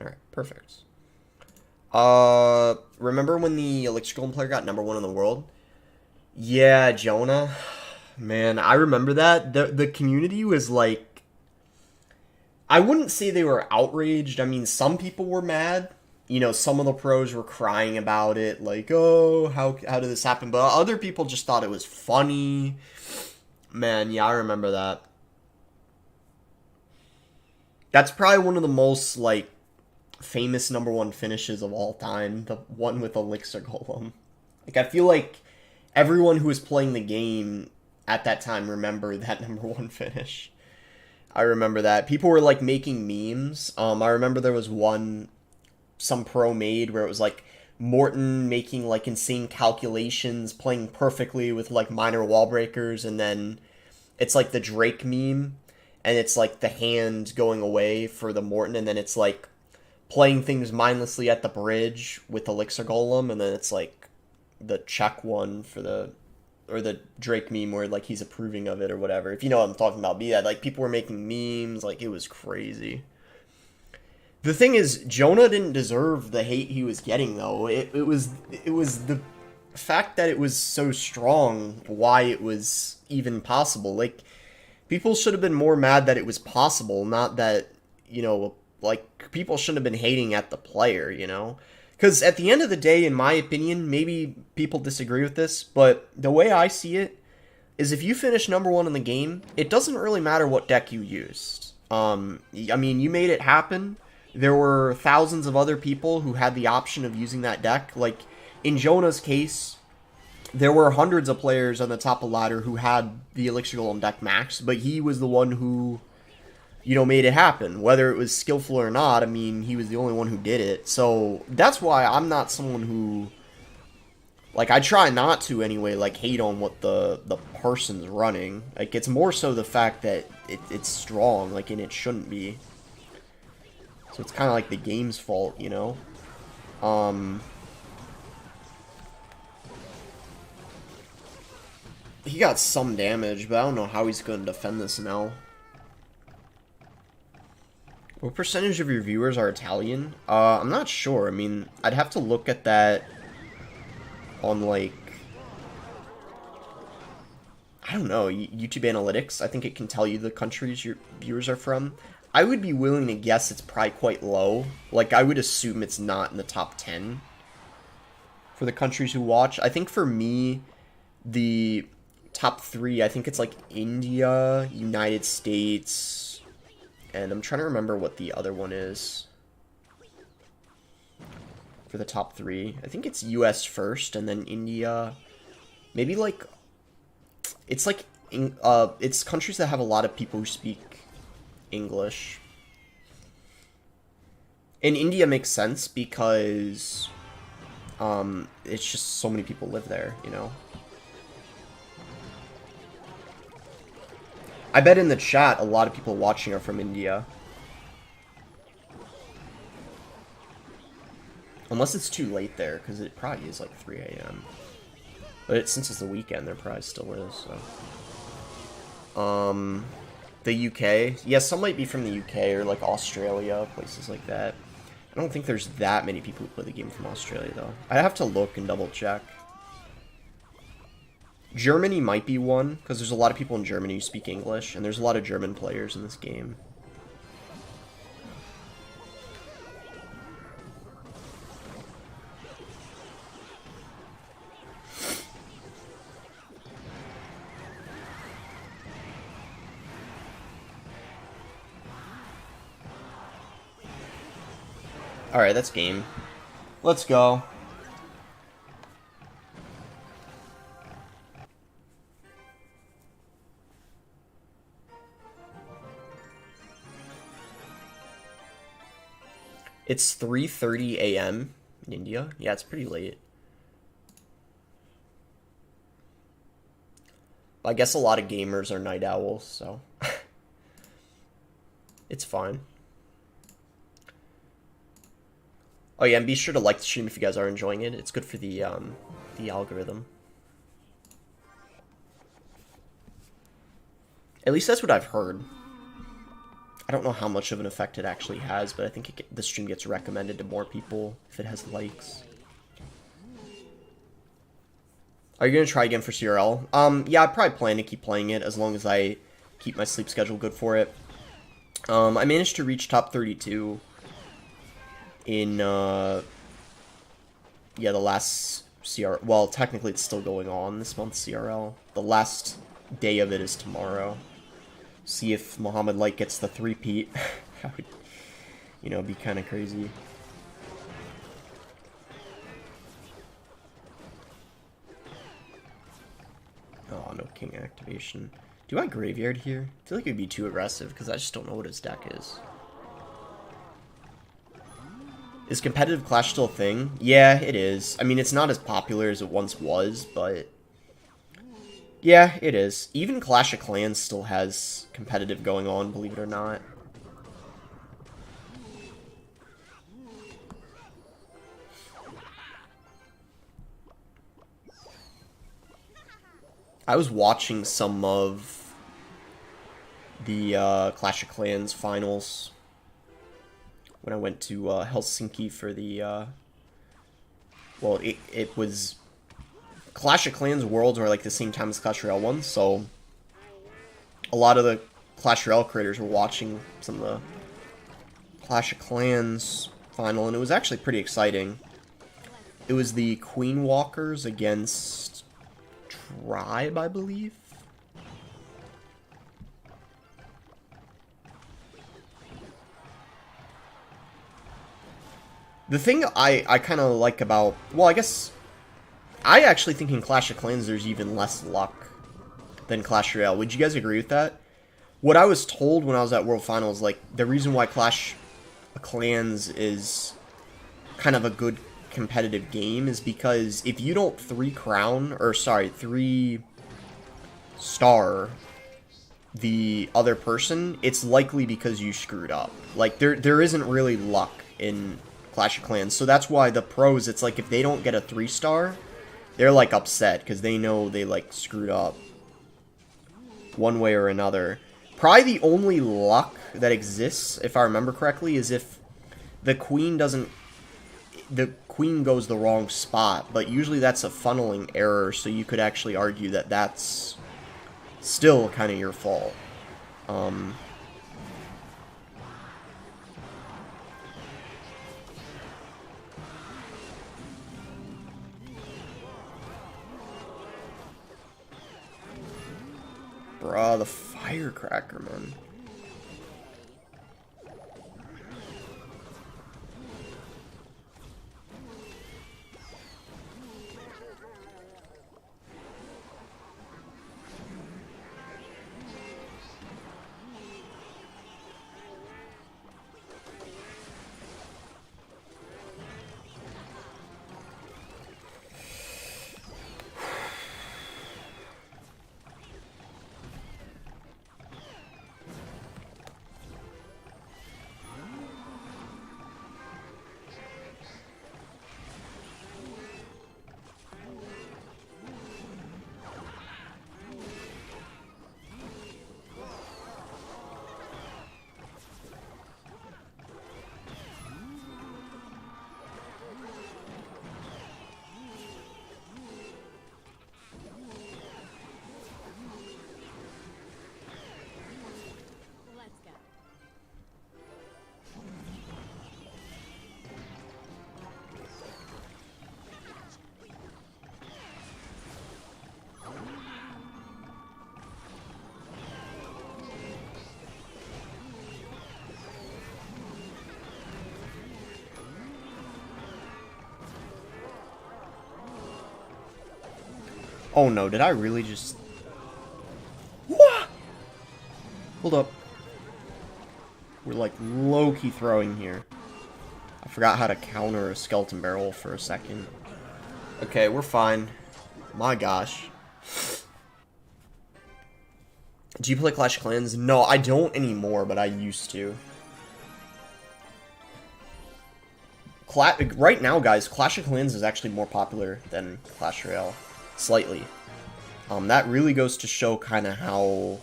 Alright, perfect. Remember when the Elixir Golem player got #1 in the world? Yeah, Jonah. Man, I remember that. The community was like... I wouldn't say they were outraged. I mean, some people were mad. You know, some of the pros were crying about it. Like, oh, how did this happen? But other people just thought it was funny. Man, yeah, I remember that. That's probably one of the most, like, famous #1 finishes of all time. The one with Elixir Golem. Like, I feel like everyone who was playing the game at that time remembered that #1 finish. I remember that. People were, like, making memes. I remember there was one some pro made where it was, like, Morton making, like, insane calculations, playing perfectly with, like, minor wall breakers, and then it's, like, the Drake meme, and it's, like, the hand going away for the Morton, and then it's, like, playing things mindlessly at the bridge with Elixir Golem, and then it's, like, the check one for the... or the Drake meme where, like, he's approving of it or whatever. If you know what I'm talking about, be that. Like, people were making memes. Like, it was crazy. The thing is, Jonah didn't deserve the hate he was getting, though. It was the fact that it was so strong why it was even possible. Like, people should have been more mad that it was possible, not that, you know, like, people shouldn't have been hating at the player, you know? Because at the end of the day, in my opinion, maybe people disagree with this, but the way I see it is if you finish #1 in the game, it doesn't really matter what deck you used. I mean, you made it happen. There were thousands of other people who had the option of using that deck. Like, in Jonah's case, there were hundreds of players on the top of the ladder who had the Elixir Golem deck max, but he was the one who, you know, made it happen. Whether it was skillful or not, I mean, he was the only one who did it. So that's why I'm not someone who, like, I try not to anyway, like, hate on what the person's running. Like, it's more so the fact that it's strong, like, and it shouldn't be. So it's kind of like the game's fault, you know? He got some damage, but I don't know how he's going to defend this now. What percentage of your viewers are Italian? I'm not sure. I mean, I'd have to look at that on, like, I don't know, YouTube Analytics. I think it can tell you the countries your viewers are from. I would be willing to guess it's probably quite low. Like, I would assume it's not in the top 10 for the countries who watch. I think for me, the top 3, I think it's, like, India, United States... and I'm trying to remember what the other one is for the top 3. I think it's US first, and then India. Maybe, like, it's like, it's countries that have a lot of people who speak English. And India makes sense because, it's just so many people live there, you know? I bet in the chat a lot of people watching are from India. Unless it's too late there, because it probably is like 3 a.m. But since it's the weekend, there probably still is, so. The UK. Yeah, some might be from the UK or, like, Australia, places like that. I don't think there's that many people who play the game from Australia, though. I'd have to look and double-check. Germany might be one, because there's a lot of people in Germany who speak English, and there's a lot of German players in this game. Alright, that's game. Let's go. It's 3:30 a.m. in India. Yeah, it's pretty late. I guess a lot of gamers are night owls, so it's fine. Oh yeah, and be sure to like the stream if you guys are enjoying it. It's good for the algorithm. At least that's what I've heard. I don't know how much of an effect it actually has, but I think the stream gets recommended to more people if it has likes. Are you going to try again for CRL? Yeah, I probably plan to keep playing it as long as I keep my sleep schedule good for it. I managed to reach top 32 in, yeah, the last CRL. Well, technically it's still going on this month's CRL. The last day of it is tomorrow. See if Muhammad Light gets the three-peat. That would, you know, be kind of crazy. Oh, no king activation. Do I graveyard here? I feel like it would be too aggressive because I just don't know what his deck is. Is competitive Clash still a thing? Yeah, it is. I mean, it's not as popular as it once was, but yeah, it is. Even Clash of Clans still has competitive going on, believe it or not. I was watching some of the Clash of Clans finals when I went to Helsinki for the, well, it was Clash of Clans Worlds were like the same time as Clash Royale ones, so a lot of the Clash Royale creators were watching some of the Clash of Clans final, and it was actually pretty exciting. It was the Queen Walkers against Tribe, I believe. The thing I kind of like about, well, I guess I actually think in Clash of Clans there's even less luck than Clash Royale. Would you guys agree with that? What I was told when I was at World Finals, like, the reason why Clash of Clans is kind of a good competitive game is because if you don't 3-star the other person, it's likely because you screwed up. Like, there isn't really luck in Clash of Clans, so that's why the pros, it's like if they don't get a 3-star, they're like upset because they know they like screwed up one way or another. Probably the only luck that exists, if I remember correctly, is if the queen goes the wrong spot, but usually that's a funneling error, so you could actually argue that that's still kind of your fault. Bruh, the firecracker, man. Oh no, did I really just... What? Hold up. We're like low-key throwing here. I forgot how to counter a skeleton barrel for a second. Okay, we're fine. My gosh. Do you play Clash of Clans? No, I don't anymore, but I used to. Right now, guys, Clash of Clans is actually more popular than Clash Royale. Slightly. That really goes to show kind of how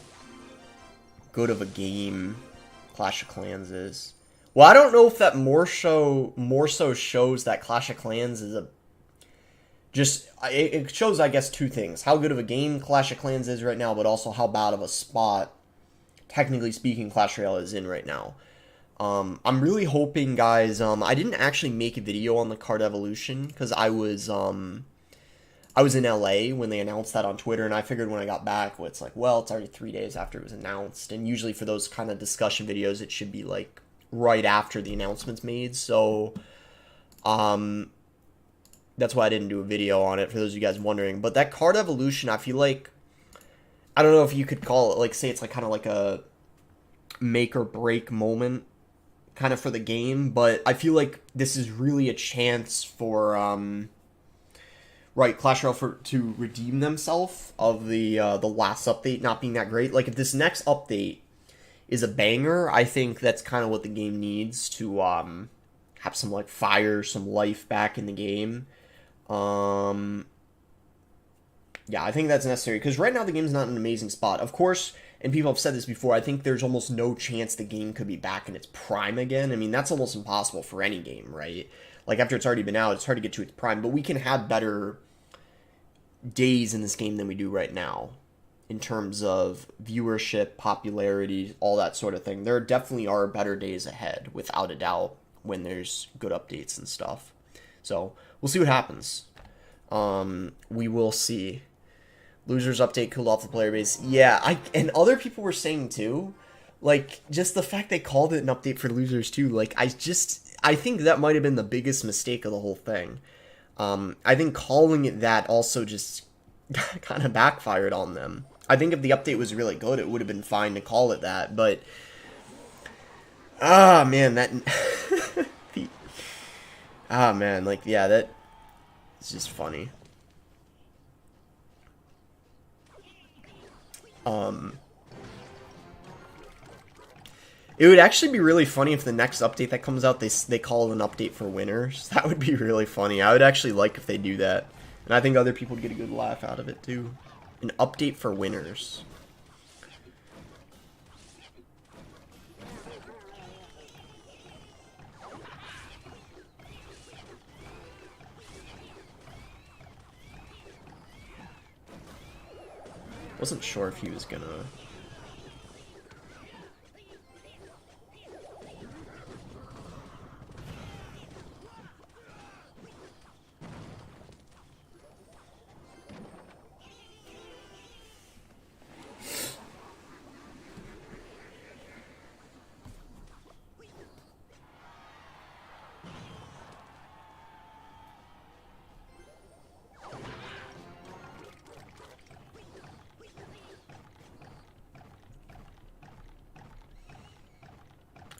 good of a game Clash of Clans is. Well, I don't know if that more so shows that Clash of Clans is it shows, I guess, two things. How good of a game Clash of Clans is right now, but also how bad of a spot, technically speaking, Clash Royale is in right now. I'm really hoping, guys, I didn't actually make a video on the card evolution, because I was in LA when they announced that on Twitter, and I figured when I got back, well, it's like, well, it's already 3 days after it was announced, and usually for those kind of discussion videos, it should be, like, right after the announcement's made, so, that's why I didn't do a video on it, for those of you guys wondering. But that card evolution, I feel like, I don't know if you could call it, like, say it's like kind of like a make or break moment kind of for the game, but I feel like this is really a chance for, Clash Royale to redeem themselves of the last update not being that great. Like, if this next update is a banger, I think that's kind of what the game needs to, have some, like, fire, some life back in the game. Yeah, I think that's necessary, because right now the game's not in an amazing spot. Of course, and people have said this before, I think there's almost no chance the game could be back in its prime again. I mean, that's almost impossible for any game, right? Like, after it's already been out, it's hard to get to its prime, but we can have better days in this game than we do right now, in terms of viewership, popularity, all that sort of thing. There definitely are better days ahead, without a doubt, when there's good updates and stuff. So, we'll see what happens. We will see. Losers update cooled off the player base. Yeah, and other people were saying too, like, just the fact they called it an update for losers too, like, I think that might have been the biggest mistake of the whole thing. I think calling it that also just kind of backfired on them. I think if the update was really good, it would have been fine to call it that, but... Ah, man, that... Ah, man, like, yeah, that... It's just funny. It would actually be really funny if the next update that comes out, they call it an update for winners. That would be really funny. I would actually like if they do that. And I think other people would get a good laugh out of it, too. An update for winners. Wasn't sure if he was gonna...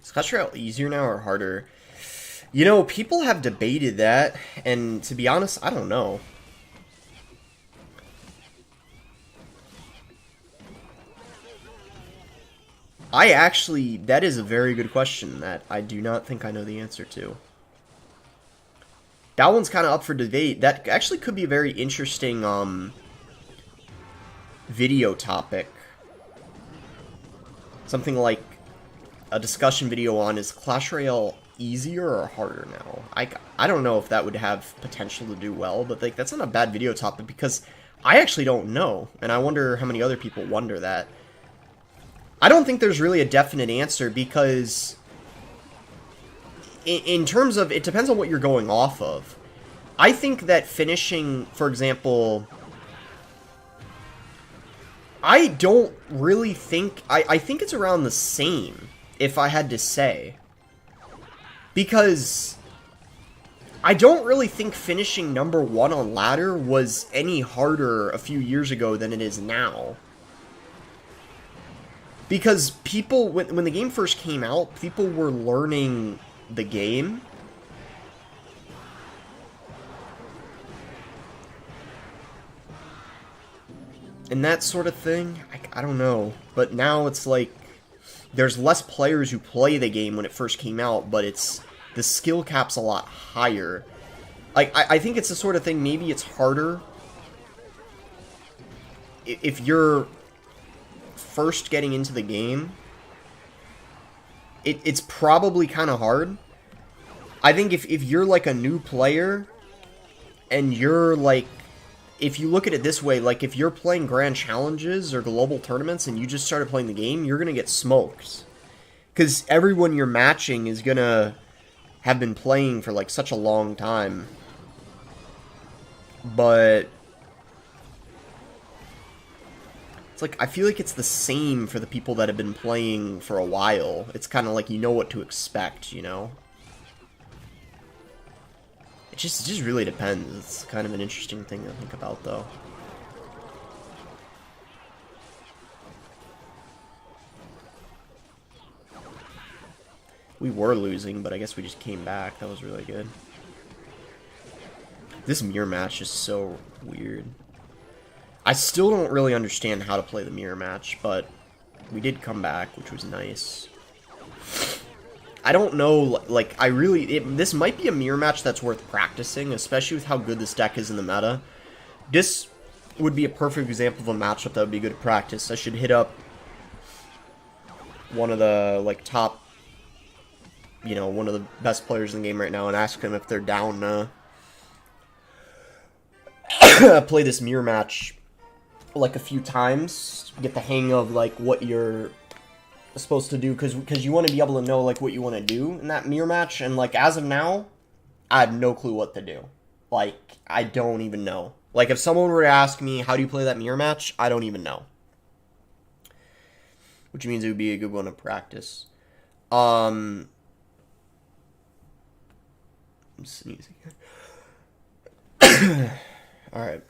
Is Clash Royale easier now or harder? You know, people have debated that, and to be honest, I don't know. That is a very good question that I do not think I know the answer to. That one's kind of up for debate. That actually could be a very interesting, video topic. Something like a discussion video on, is Clash Royale easier or harder now? I don't know if that would have potential to do well, but like, that's not a bad video topic, because I actually don't know, and I wonder how many other people wonder that. I don't think there's really a definite answer, because in terms of, it depends on what you're going off of. I think that finishing, for example... I don't really think... I think it's around the same, if I had to say. Because I don't really think finishing #1 on ladder was any harder a few years ago than it is now. Because people, when the game first came out, people were learning the game. And that sort of thing, I don't know. But now it's like, there's less players who play the game when it first came out, but the skill cap's a lot higher. Like, I think it's the sort of thing, maybe it's harder if you're first getting into the game. It's probably kind of hard. I think if you're like a new player, and you're like, if you look at it this way, like if you're playing grand challenges or global tournaments and you just started playing the game, you're going to get smoked. Because everyone you're matching is going to have been playing for like such a long time. But it's like, I feel like it's the same for the people that have been playing for a while. It's kind of like you know what to expect, you know? It just really depends. It's kind of an interesting thing to think about, though. We were losing, but I guess we just came back. That was really good. This mirror match is so weird. I still don't really understand how to play the mirror match, but we did come back, which was nice. I don't know, like, this might be a mirror match that's worth practicing, especially with how good this deck is in the meta. This would be a perfect example of a matchup that would be good to practice. I should hit up one of the, like, top, you know, one of the best players in the game right now and ask them if they're down to play this mirror match, like, a few times. Get the hang of, like, what you're supposed to do, because you want to be able to know, like, what you want to do in that mirror match. And, like, as of now, I have no clue what to do. Like, I don't even know. Like, if someone were to ask me, how do you play that mirror match? I don't even know. Which means it would be a good one to practice. I'm sneezing. Alright.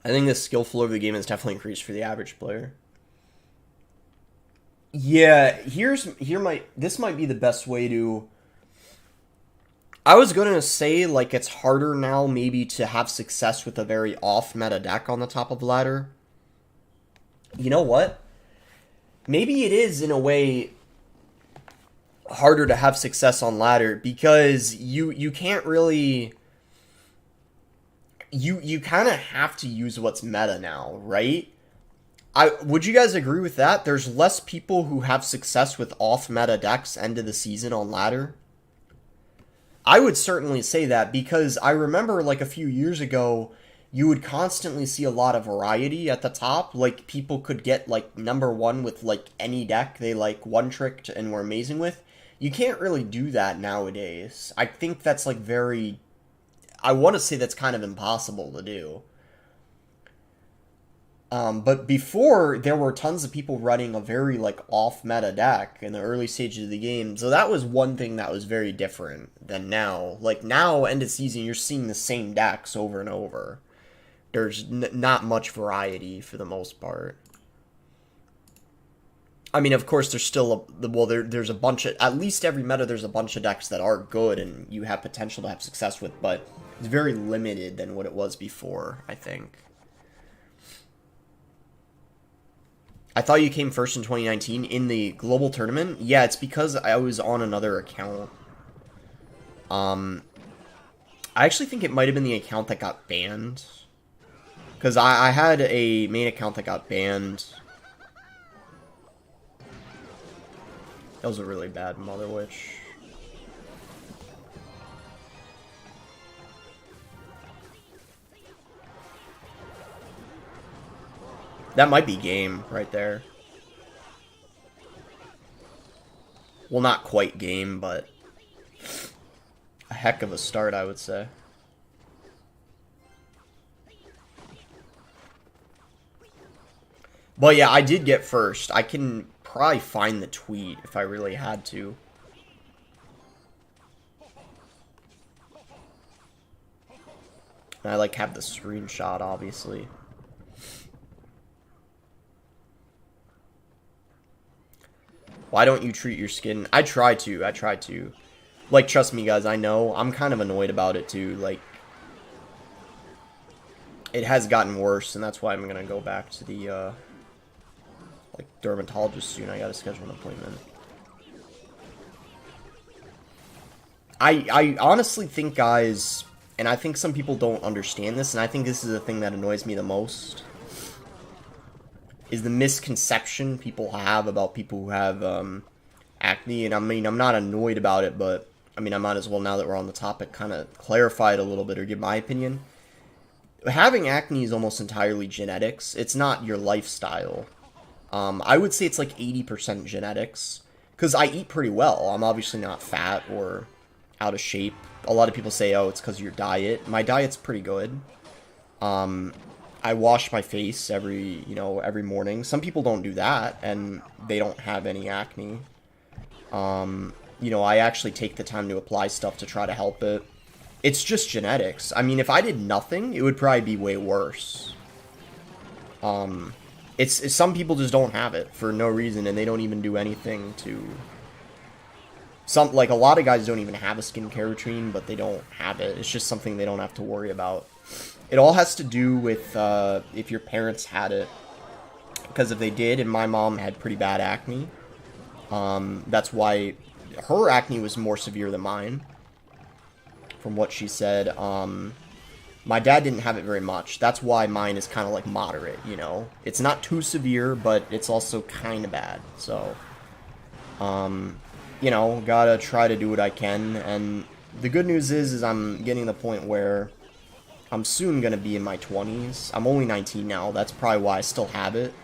I think the skill floor of the game has definitely increased for the average player. Yeah, this might be the best way to... I was gonna say, like, it's harder now maybe to have success with a very off-meta deck on the top of the ladder. You know what? Maybe it is, in a way, harder to have success on ladder, because you can't really... You kind of have to use what's meta now, right? Would you guys agree with that? There's less people who have success with off-meta decks end of the season on ladder. I would certainly say that, because I remember, like, a few years ago, you would constantly see a lot of variety at the top. Like, people could get, like, #1 with, like, any deck they, like, one-tricked and were amazing with. You can't really do that nowadays. I think that's, like, very... I want to say that's kind of impossible to do. But before, there were tons of people running a very, like, off-meta deck in the early stages of the game. So that was one thing that was very different than now. Like, now, end of season, you're seeing the same decks over and over. There's not much variety for the most part. I mean, of course, there's still there's a bunch of... At least every meta, there's a bunch of decks that are good and you have potential to have success with, but it's very limited than what it was before, I think. I thought you came first in 2019 in the global tournament. Yeah, it's because I was on another account. I actually think it might have been the account that got banned. Because I had a main account that got banned. That was a really bad Mother Witch. That might be game right there. Well, not quite game, but a heck of a start, I would say. But yeah, I did get first. I can probably find the tweet if I really had to. And I, like, have the screenshot, obviously. Why don't you treat your skin? I try to. I try to. Like, trust me, guys, I know. I'm kind of annoyed about it, too. Like, it has gotten worse, and that's why I'm gonna go back to the, like, dermatologist soon. I gotta schedule an appointment. I honestly think, guys, and I think some people don't understand this, and I think this is the thing that annoys me the most, is the misconception people have about people who have, acne. And I mean, I'm not annoyed about it, but, I mean, I might as well, now that we're on the topic, kind of clarify it a little bit or give my opinion. Having acne is almost entirely genetics. It's not your lifestyle. I would say it's like 80% genetics, because I eat pretty well. I'm obviously not fat or out of shape. A lot of people say, oh, it's because of your diet. My diet's pretty good. I wash my face every morning. Some people don't do that, and they don't have any acne. I actually take the time to apply stuff to try to help it. It's just genetics. I mean, if I did nothing, it would probably be way worse. It's some people just don't have it for no reason, and they don't even do anything to... Like, a lot of guys don't even have a skincare routine, but they don't have it. It's just something they don't have to worry about. It all has to do with if your parents had it. Because if they did, and my mom had pretty bad acne, that's why her acne was more severe than mine, from what she said. My dad didn't have it very much. That's why mine is kind of like moderate, you know? It's not too severe, but it's also kind of bad. So, gotta try to do what I can. And the good news is I'm getting to the point where I'm soon gonna be in my 20s. I'm only 19 now. That's probably why I still have it.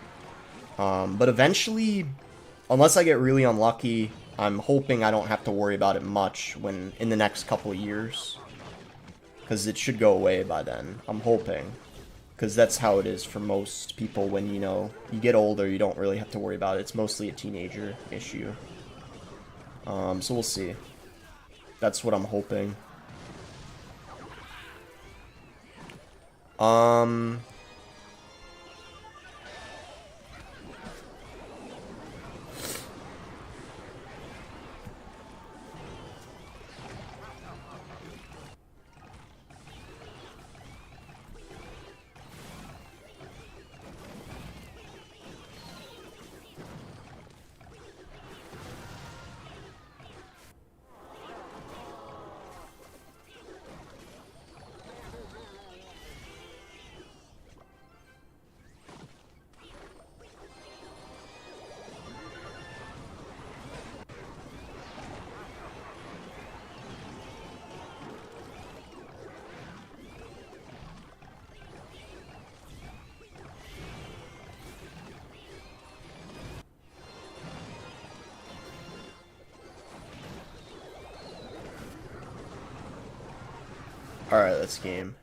But eventually, unless I get really unlucky, I'm hoping I don't have to worry about it much in the next couple of years. Because it should go away by then. I'm hoping. Because that's how it is for most people when, you get older, you don't really have to worry about it. It's mostly a teenager issue. So we'll see. That's what I'm hoping. Alright, let's game.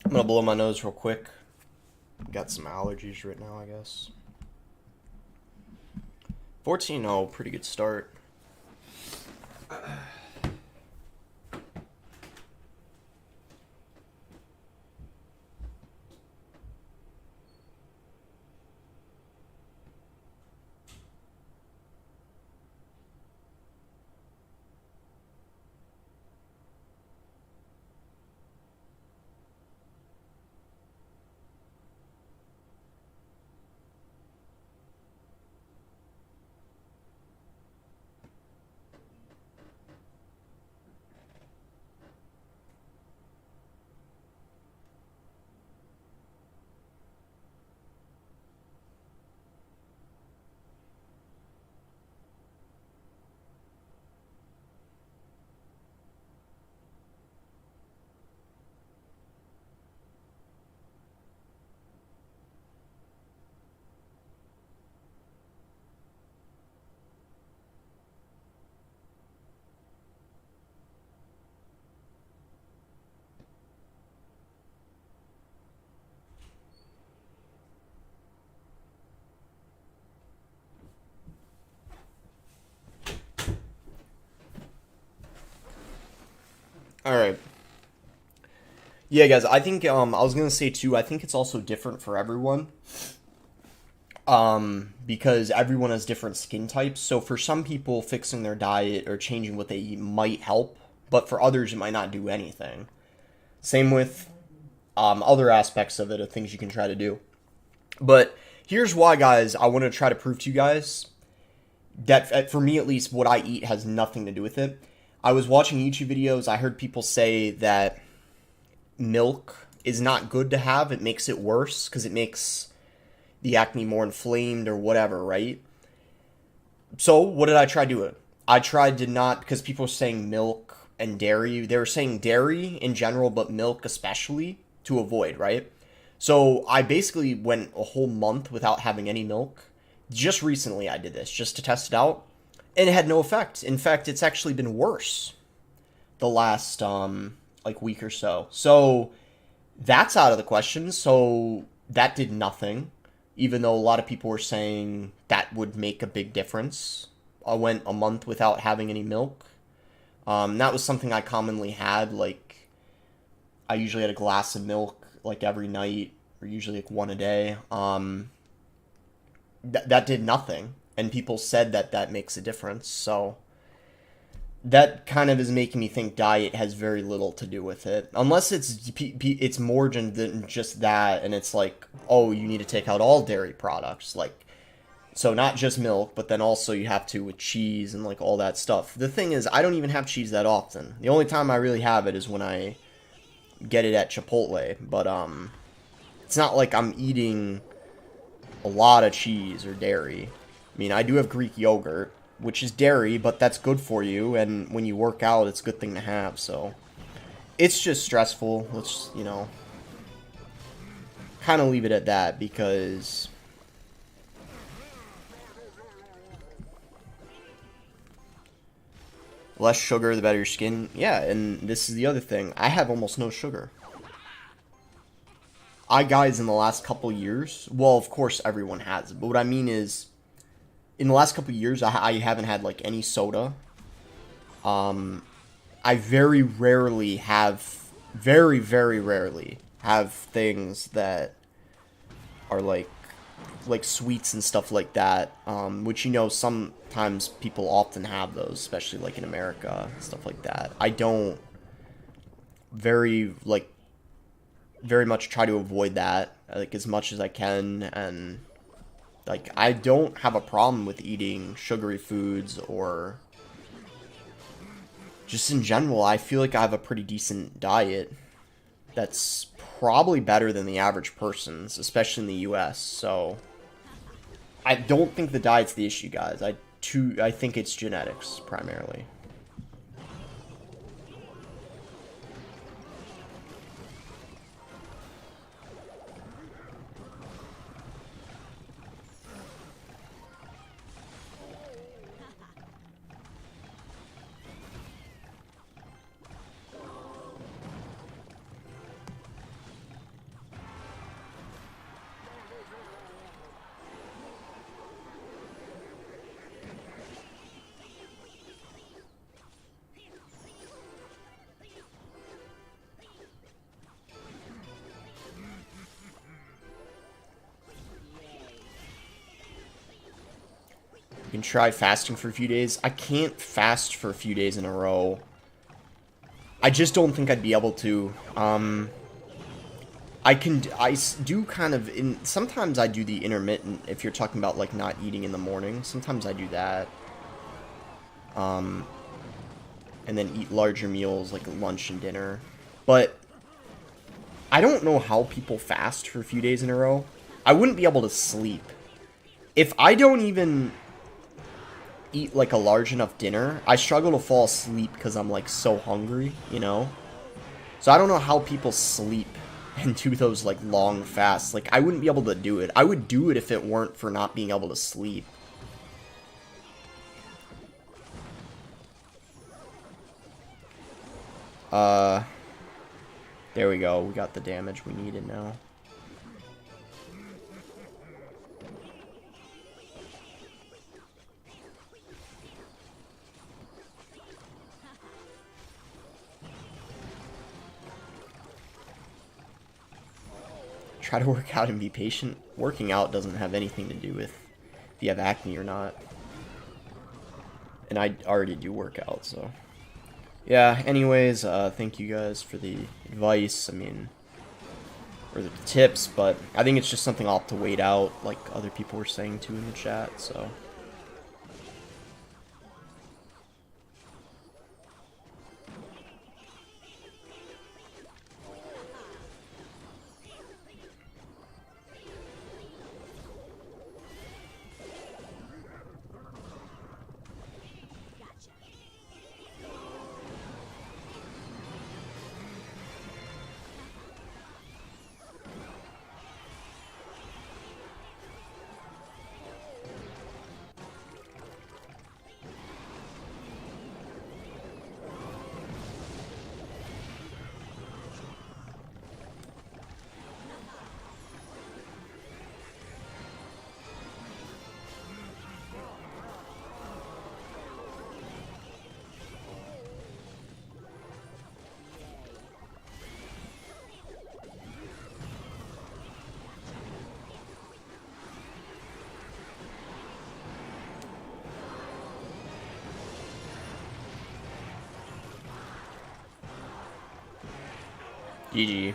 I'm gonna blow my nose real quick. Got some allergies right now, I guess. 14-0, pretty good start. All right. Yeah, guys, I think I was gonna say too. I think it's also different for everyone. Because everyone has different skin types. So for some people, fixing their diet or changing what they eat might help, but for others, it might not do anything. Same with other aspects of it, of things you can try to do. But here's why, guys, I want to try to prove to you guys that, for me at least, what I eat has nothing to do with it. I was watching YouTube videos. I heard people say that milk is not good to have. It makes it worse because it makes the acne more inflamed or whatever, right? So what did I try doing? I tried to not, because people were saying milk and dairy. They were saying dairy in general, but milk especially, to avoid, right? So I basically went a whole month without having any milk. Just recently I did this, just to test it out. And it had no effect. In fact, it's actually been worse the last, like, week or so. So that's out of the question. So that did nothing, even though a lot of people were saying that would make a big difference. I went a month without having any milk. That was something I commonly had. Like, I usually had a glass of milk, like, every night, or usually, like, one a day. That did nothing. And people said that that makes a difference. So that kind of is making me think diet has very little to do with it. Unless it's more than just that, and it's like, oh, you need to take out all dairy products. Like, so not just milk, but then also you have to with cheese and, like, all that stuff. The thing is, I don't even have cheese that often. The only time I really have it is when I get it at Chipotle. But, it's not like I'm eating a lot of cheese or dairy. I mean, I do have Greek yogurt, which is dairy, but that's good for you, and when you work out, it's a good thing to have, so it's just stressful. Let's, kind of leave it at that, because less sugar, the better your skin. Yeah, and this is the other thing. I have almost no sugar. Guys, in the last couple years, well, of course, everyone has, but what I mean is, in the last couple of years, I haven't had, like, any soda. I very rarely have, very, very rarely have things that are, like sweets and stuff like that, which, sometimes people often have those, especially, like, in America, stuff like that. I don't very much try to avoid that, like, as much as I can, and like, I don't have a problem with eating sugary foods, or just in general, I feel like I have a pretty decent diet that's probably better than the average person's, especially in the US, so I don't think the diet's the issue, guys. I think it's genetics, primarily. You can try fasting for a few days. I can't fast for a few days in a row. I just don't think I'd be able to. I do kind of, sometimes I do the intermittent, if you're talking about, like, not eating in the morning. Sometimes I do that. And then eat larger meals, like lunch and dinner. But I don't know how people fast for a few days in a row. I wouldn't be able to sleep. If I don't even eat, like, a large enough dinner, I struggle to fall asleep because I'm, like, so hungry, So I don't know how people sleep and do those, like, long fasts. Like, I wouldn't be able to do it. I would do it if it weren't for not being able to sleep. There we go. We got the damage we needed now. try to work out and be patient. Working out doesn't have anything to do with if you have acne or not. And I already do work out, so. Yeah, anyways, thank you guys for the advice, I mean, or the tips, but I think it's just something I'll have to wait out, like other people were saying too in the chat, so. GG. Do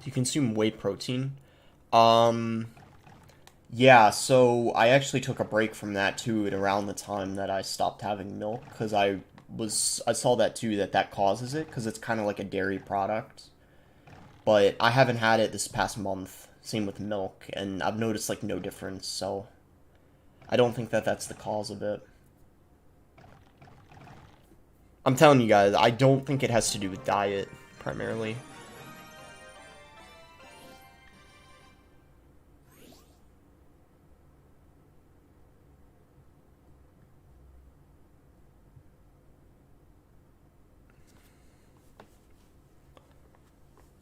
you consume whey protein? Yeah, so I actually took a break from that too at around the time that I stopped having milk, because I saw that too, that causes it, because it's kind of like a dairy product. But I haven't had it this past month, same with milk, and I've noticed like no difference, so I don't think that that's the cause of it. I'm telling you guys, I don't think it has to do with diet, primarily.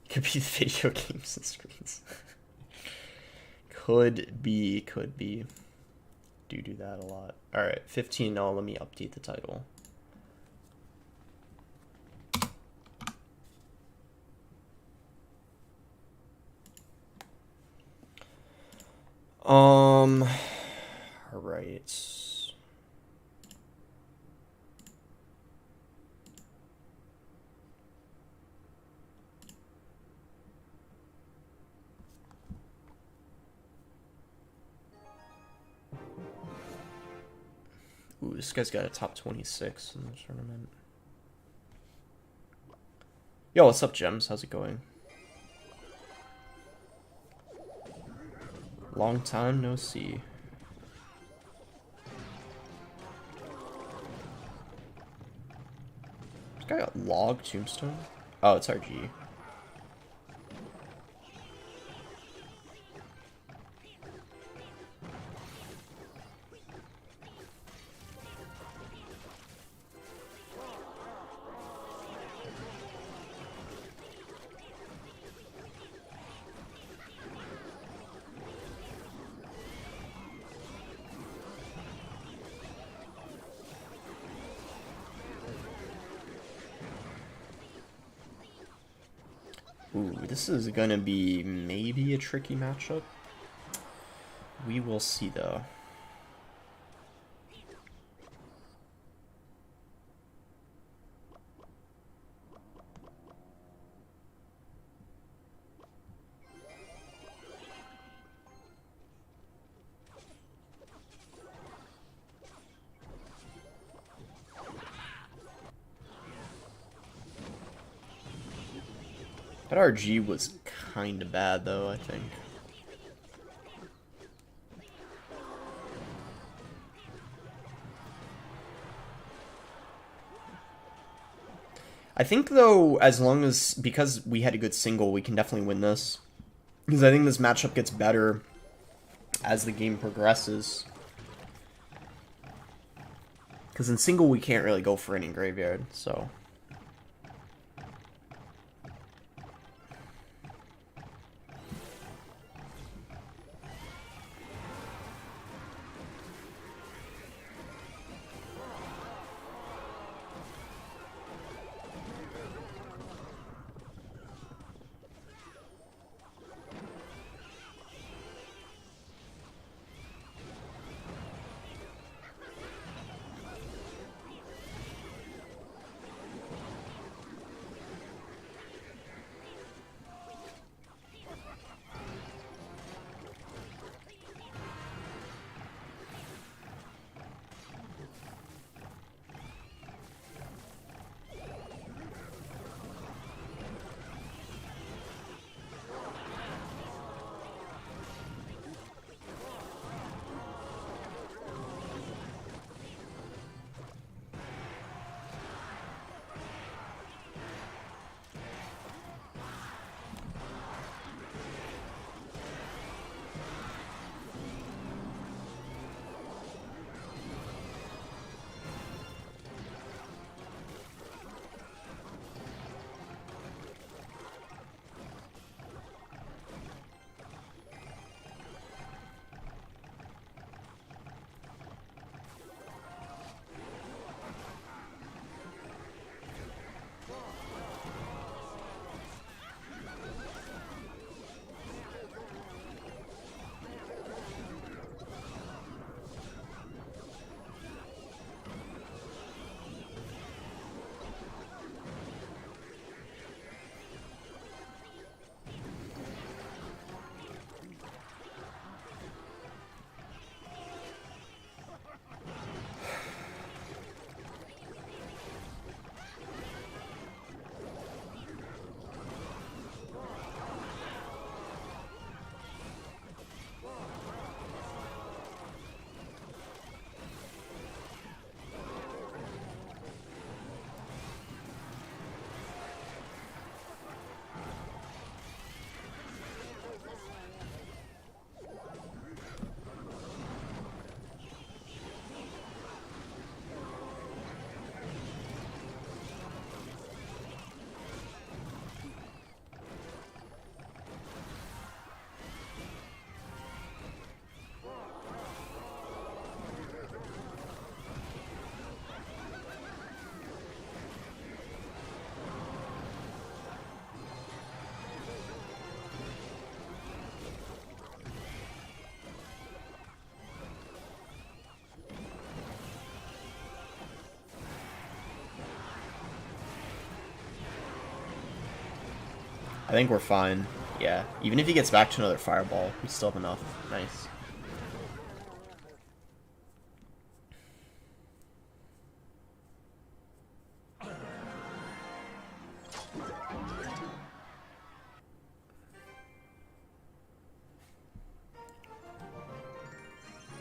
Could be the video games and screens. Could be. Do that a lot. Alright, 15 now, let me update the title. Alright. Ooh, this guy's got a top 26 in the tournament. Yo, what's up, Gems? How's it going? Long time no see. This guy got log tombstone? Oh, it's RG. Ooh, this is gonna be maybe a tricky matchup. We will see, though. That RG was kind of bad, though, I think. I think, though, as long as, because we had a good single, we can definitely win this. Because I think this matchup gets better as the game progresses. Because in single, we can't really go for any graveyard, so... I think we're fine. Yeah. Even if he gets back to another fireball, we still have enough. Nice.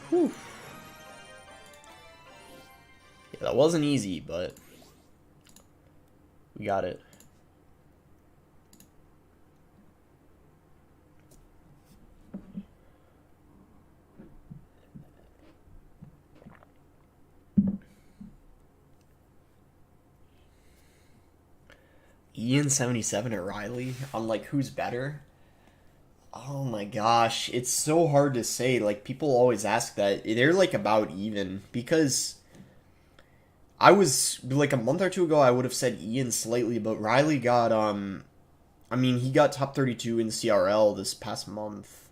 Whew. Yeah, that wasn't easy, but we got it. Ian 77 at Riley on like who's better? Oh my gosh, it's so hard to say. Like people always ask that. They're like about even because I was like a month or two ago I would have said Ian slightly, but Riley got I mean, he got top 32 in CRL this past month.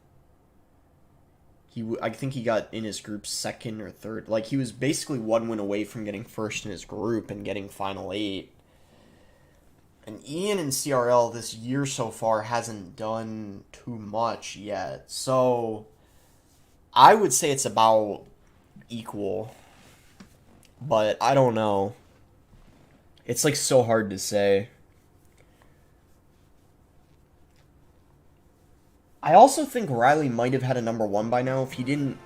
I think he got in his group second or third. Like he was basically one win away from getting first in his group and getting final 8. And Ian in CRL this year so far hasn't done too much yet. So I would say it's about equal. But I don't know. It's like so hard to say. I also think Riley might have had a number 1 by now if he didn't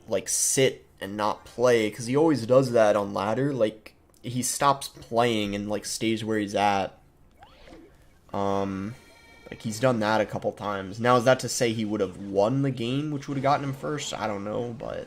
like sit and not play, because he always does that on ladder. Like he stops playing and like stays where he's at. Like he's done that a couple times. Now, is that to say he would have won the game, which would have gotten him first? I don't know, but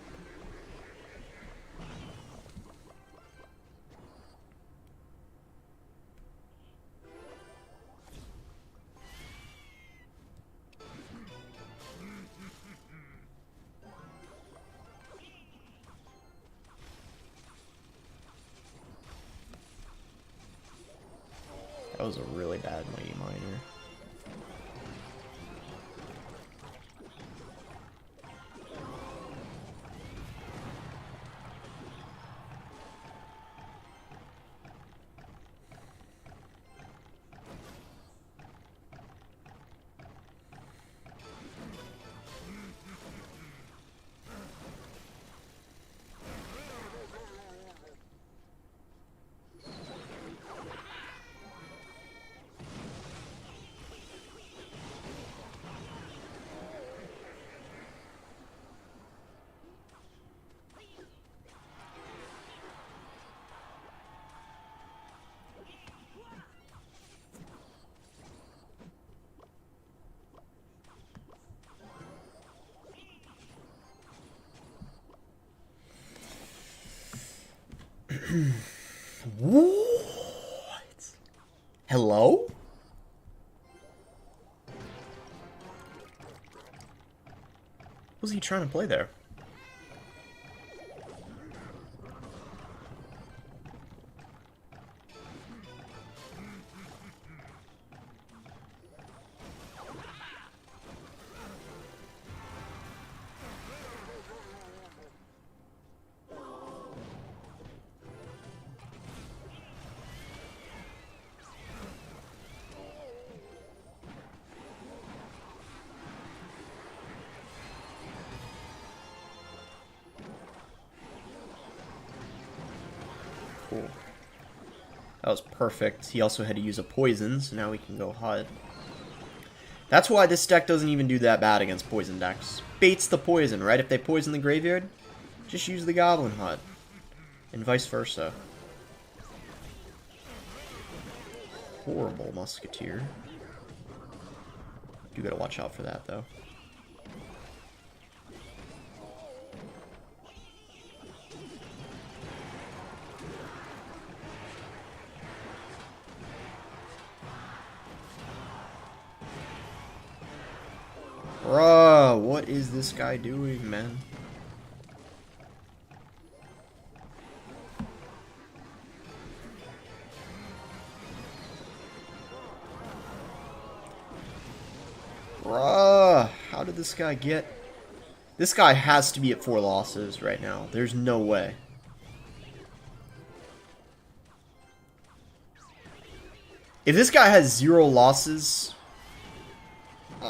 that was a really bad Mighty Miner. What? Hello? What was he trying to play there? Cool. That was perfect. He also had to use a poison, so now we can go hot. That's why this deck doesn't even do that bad against poison decks. Baits the poison, right? If they poison the graveyard, just use the Goblin Hut. And vice versa. Horrible Musketeer. You gotta watch out for that, though. Bruh, what is this guy doing, man? Bruh, how did this guy get... This guy has to be at 4 losses right now. There's no way. If this guy has 0 losses...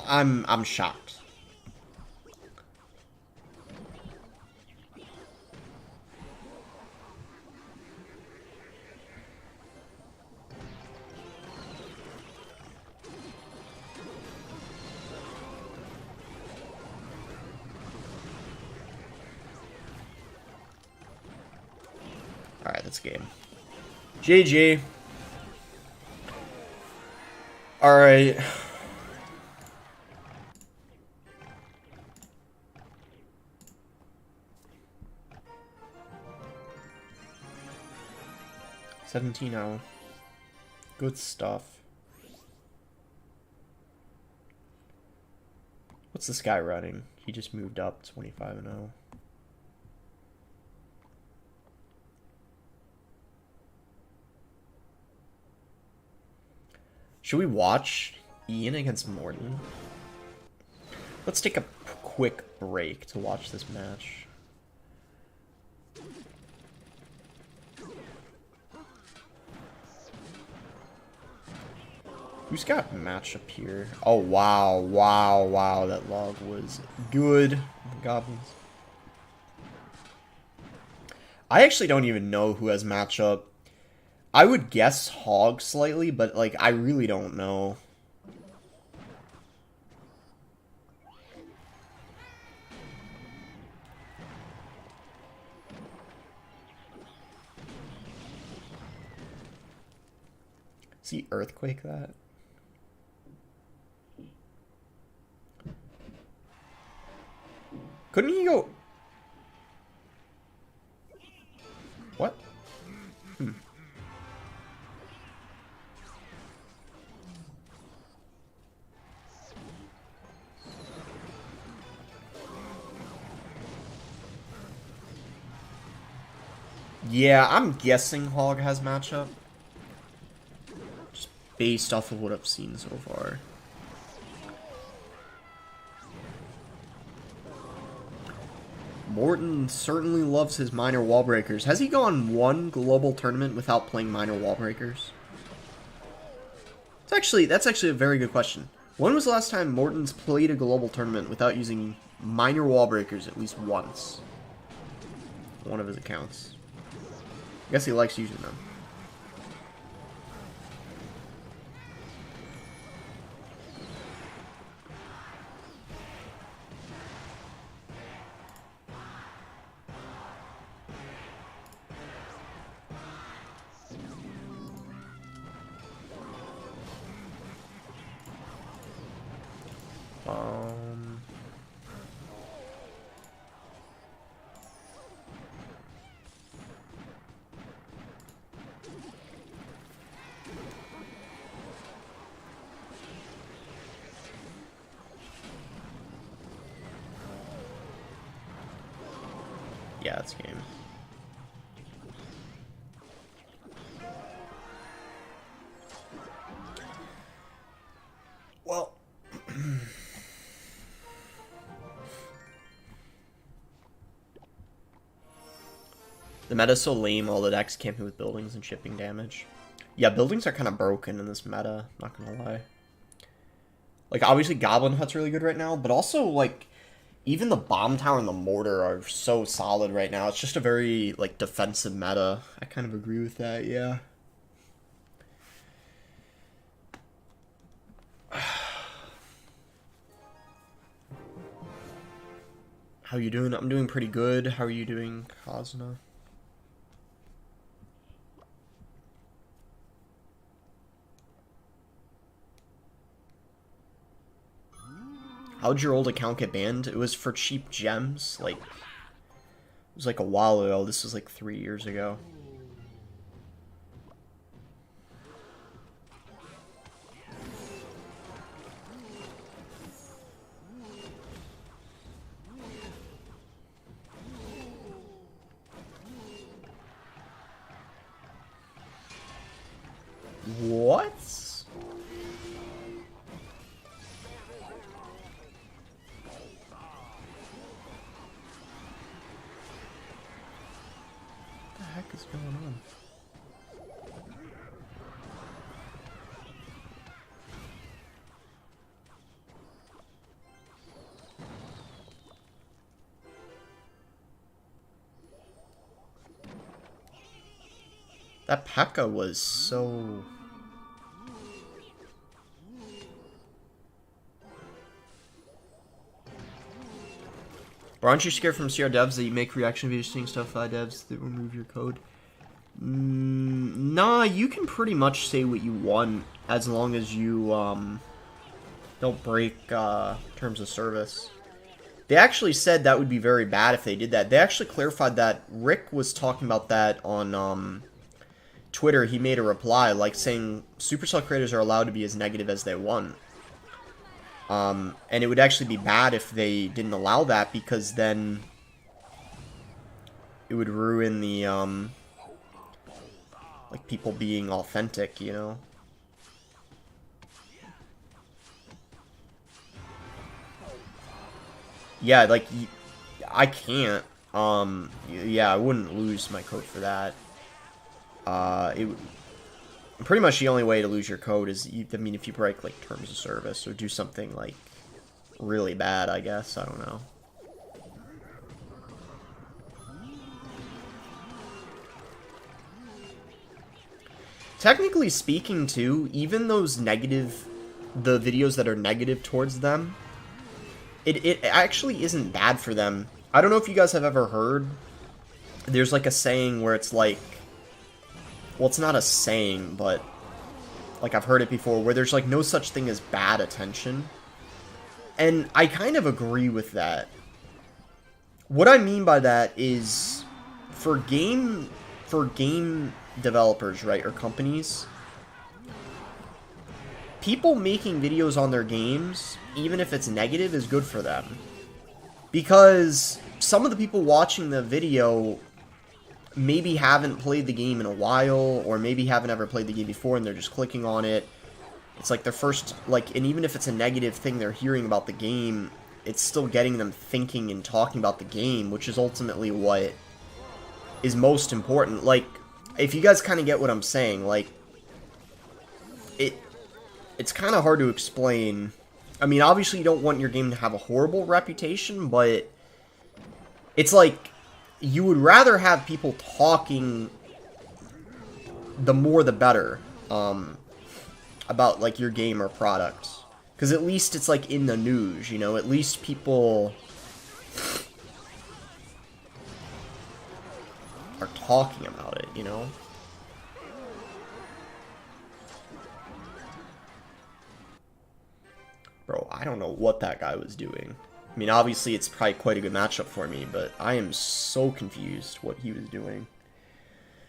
I'm shocked. Alright, that's game. GG. Alright. $17-0. Good stuff. What's this guy running? He just moved up 25-0. Should we watch Ian against Morton? Let's take a quick break to watch this match. Who's got matchup here? Oh, wow, wow, wow. That log was good. Goblins. I actually don't even know who has matchup. I would guess Hog slightly, but, like, I really don't know. See Earthquake that? Couldn't he go... What? Yeah, I'm guessing Hog has matchup. Just based off of what I've seen so far. Morton certainly loves his minor wall breakers. Has he gone one global tournament without playing minor wall breakers? That's actually a very good question. When was the last time Morton's played a global tournament without using minor wall breakers at least once? One of his accounts. I guess he likes using them. Yeah, it's game. Well, the meta's so lame, all the decks can't hit with buildings and shipping damage. Yeah, buildings are kind of broken in this meta, not gonna lie. Like, obviously Goblin Hut's really good right now, but also, like, even the Bomb Tower and the Mortar are so solid right now. It's just a very, like, defensive meta. I kind of agree with that, yeah. How you doing? I'm doing pretty good. How are you doing, Kazna? How'd your old account get banned? It was for cheap gems. Like, it was like a while ago. This was like 3 years ago. What? What the heck is going That P.E.K.K.A was so... Bro, aren't you scared from CR devs that you make reaction videos seeing stuff devs that remove your code? Nah, you can pretty much say what you want as long as you don't break terms of service. They actually said that would be very bad if they did that. They actually clarified that. Rick was talking about that on Twitter. He made a reply like saying Supercell creators are allowed to be as negative as they want. And it would actually be bad if they didn't allow that, because then it would ruin the like people being authentic, you know? Yeah, like I can't. Yeah, I wouldn't lose my code for that. Pretty much the only way to lose your code is, I mean, if you break, like, terms of service or do something, like, really bad, I guess. I don't know. Technically speaking, too, even those negative, the videos that are negative towards them, it actually isn't bad for them. I don't know if you guys have ever heard, there's, like, a saying where it's like, well, it's not a saying, but, like, I've heard it before, where there's, like, no such thing as bad attention. And I kind of agree with that. What I mean by that is, for game developers, right, or companies, people making videos on their games, even if it's negative, is good for them. Because some of the people watching the video maybe haven't played the game in a while, or maybe haven't ever played the game before and they're just clicking on it. It's like their first, like, and even if it's a negative thing they're hearing about the game, it's still getting them thinking and talking about the game, which is ultimately what is most important. Like, if you guys kind of get what I'm saying, like, it's kind of hard to explain. I mean, obviously you don't want your game to have a horrible reputation, but it's like, you would rather have people talking, the more the better, about, like, your game or product. Because at least it's, like, in the news, you know? At least people are talking about it, you know? Bro, I don't know what that guy was doing. I mean, obviously it's probably quite a good matchup for me, but I am so confused what he was doing.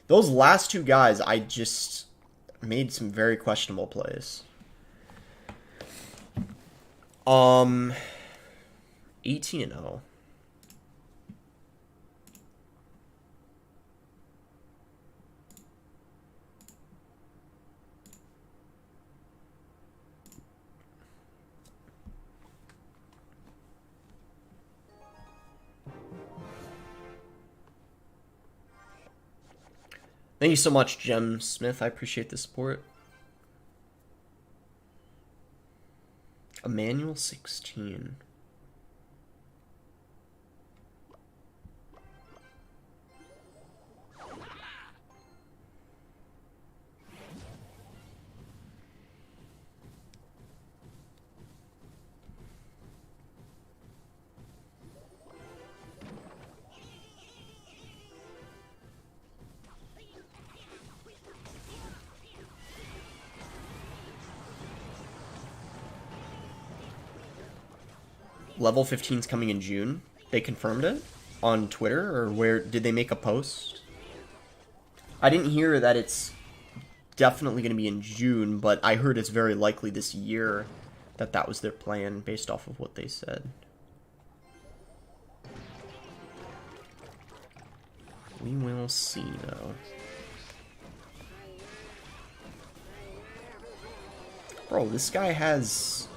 Those last two guys, I just made some very questionable plays. 18-0. Thank you so much, Jem Smith. I appreciate the support. Emmanuel 16. Level 15 is coming in June. They confirmed it on Twitter, or where did they make a post? I didn't hear that it's definitely going to be in June, but I heard it's very likely this year that that was their plan based off of what they said. We will see, though. Bro, this guy has...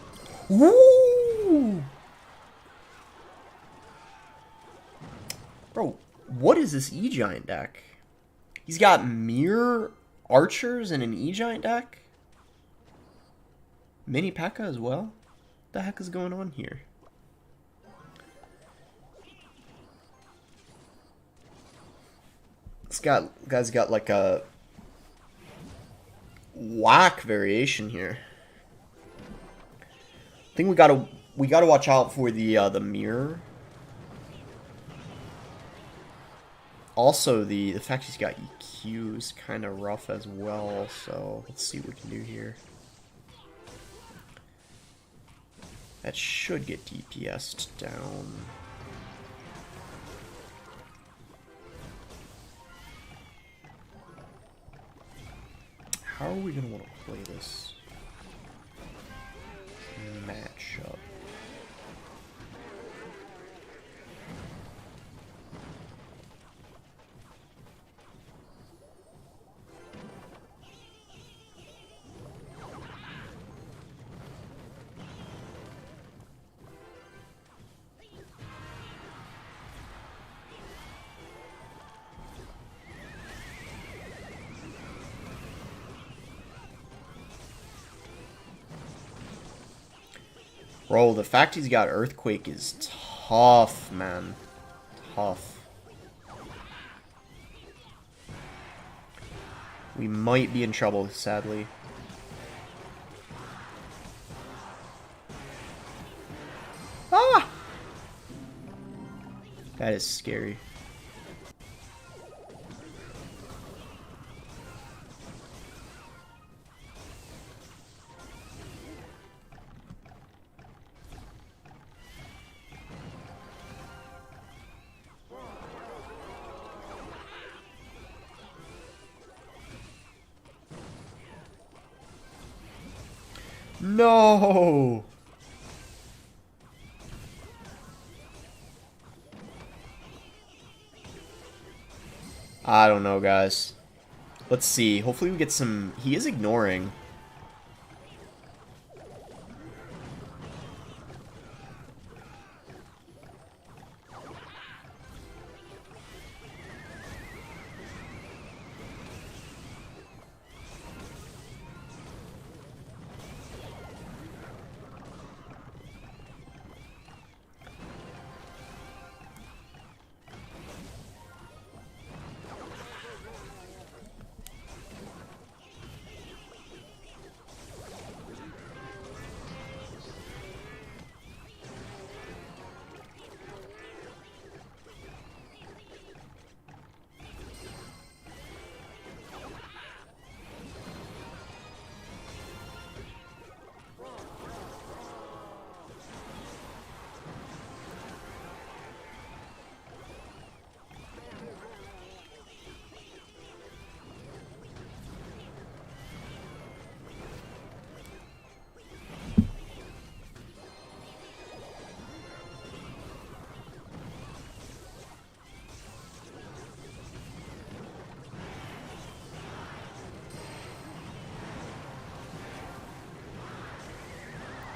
Woo! Bro, what is this E-Giant deck? He's got Mirror Archers and an E-Giant deck? Mini P.E.K.K.A as well? What the heck is going on here? This guy's got like a whack variation here. I think we gotta watch out for the mirror. Also, the fact he's got EQ is kind of rough as well, so let's see what we can do here. That should get DPS'd down. How are we going to want to play this matchup? Bro, the fact he's got Earthquake is tough, man. Tough. We might be in trouble, sadly. Ah! That is scary. No! I don't know, guys. Let's see. Hopefully we get some... He is ignoring.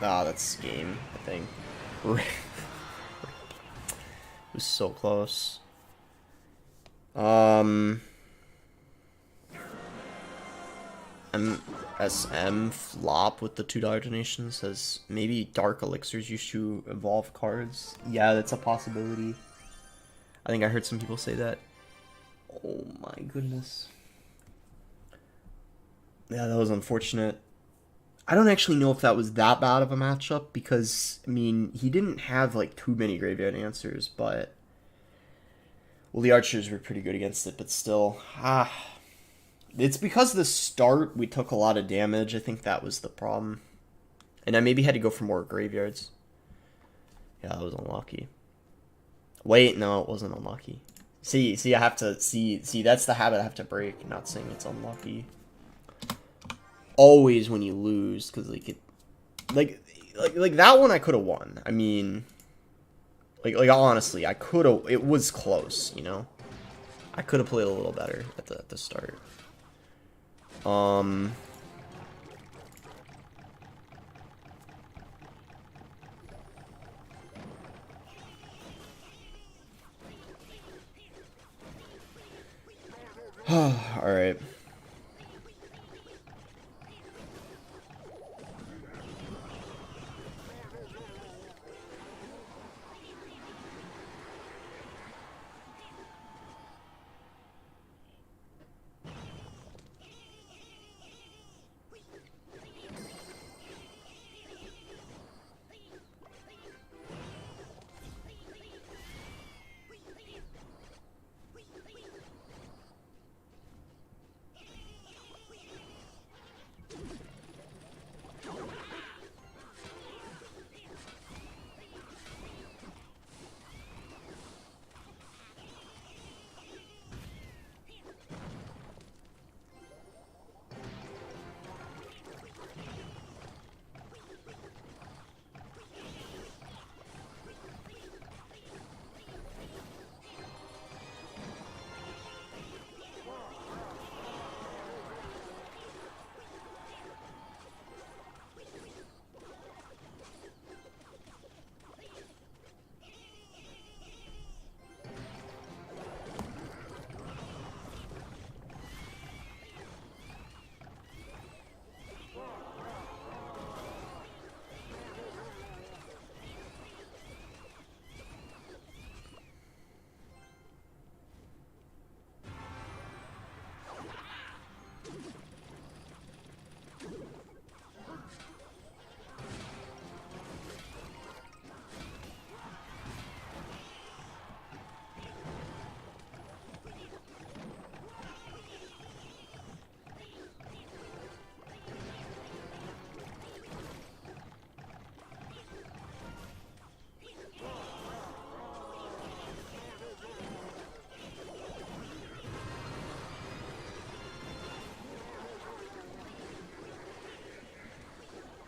Ah, that's game, I think. It was so close. MSM flop with the $2 donation says maybe Dark Elixirs used to evolve cards. Yeah, that's a possibility. I think I heard some people say that. Oh my goodness. Yeah, that was unfortunate. I don't actually know if that was that bad of a matchup because, I mean, he didn't have like too many graveyard answers, but... Well, the archers were pretty good against it, but still. It's because the start we took a lot of damage. I think that was the problem. And I maybe had to go for more graveyards. Yeah, that was unlucky. Wait, no, it wasn't unlucky. See, I have to... See, that's the habit I have to break. Not saying it's unlucky. Always when you lose, because like it, like that one I could have won. I mean, like honestly, I could have. It was close, you know. I could have played a little better at the start. All right.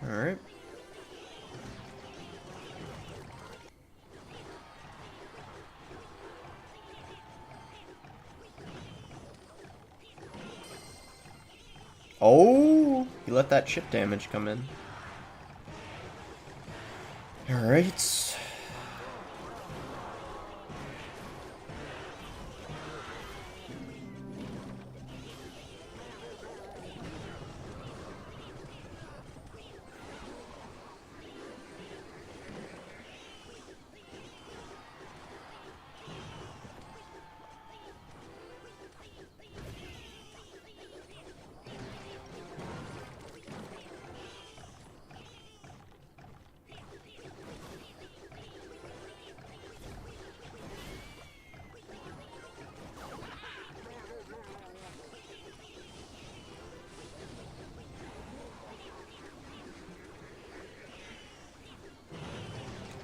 Alright. Oh, he let that chip damage come in. Alright.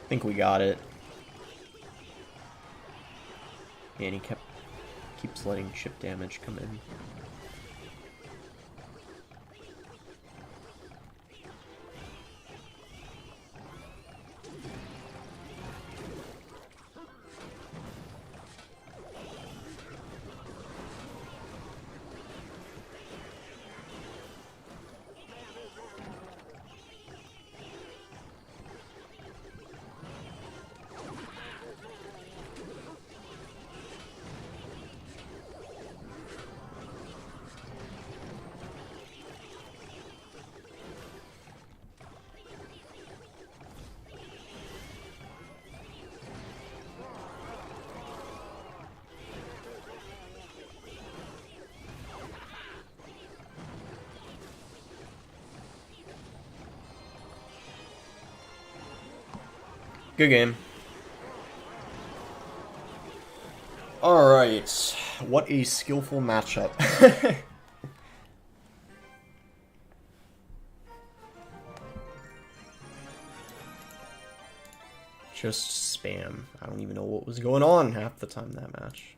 I think we got it. And he keeps letting chip damage come in. Good game. Alright. What a skillful matchup. Just spam. I don't even know what was going on half the time that match.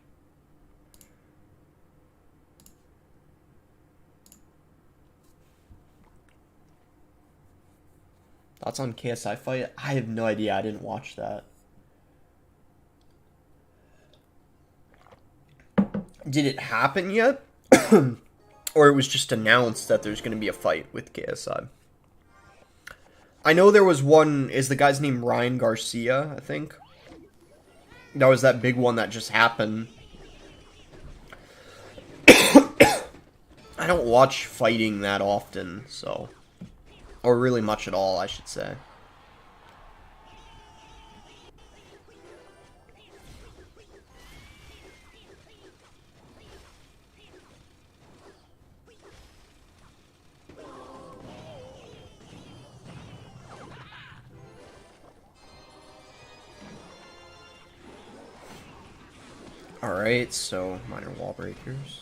Thoughts on KSI fight? I have no idea. I didn't watch that. Did it happen yet? Or it was just announced that there's going to be a fight with KSI? I know there was one. Is the guy's name Ryan Garcia, I think? That was that big one that just happened. I don't watch fighting that often, so... Or really much at all, I should say. Alright, so minor wall breakers.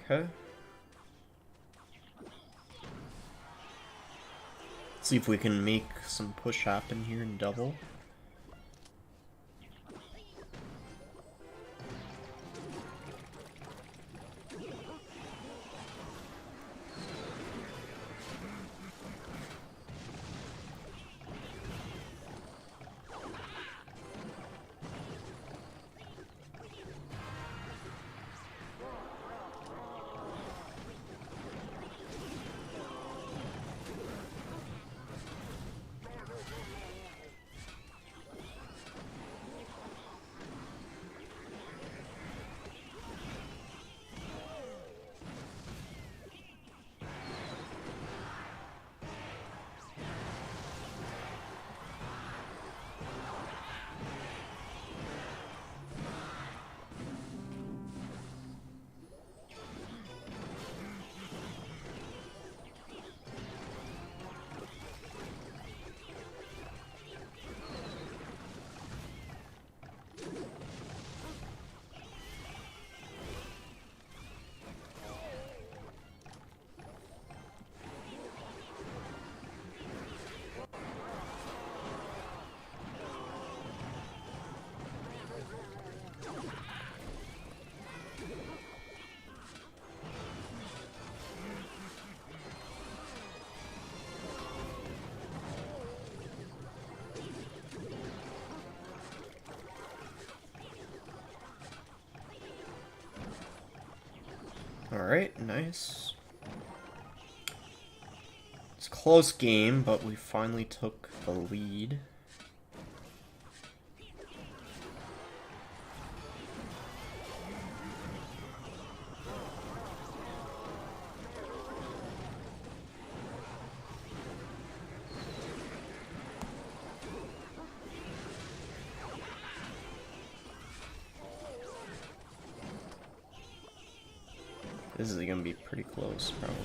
Okay. See if we can make some push happen here in double. Alright, nice. It's a close game, but we finally took the lead. This is gonna be pretty close, probably.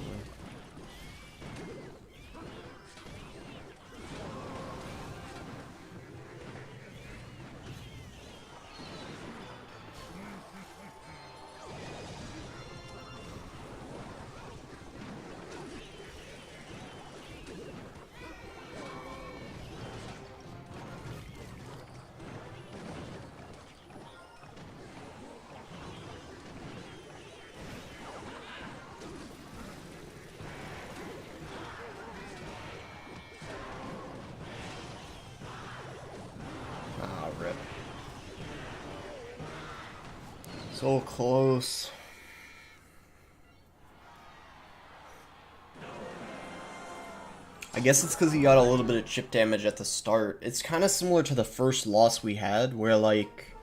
Rip. So close. I guess it's because he got a little bit of chip damage at the start. It's kind of similar to the first loss we had, where, like,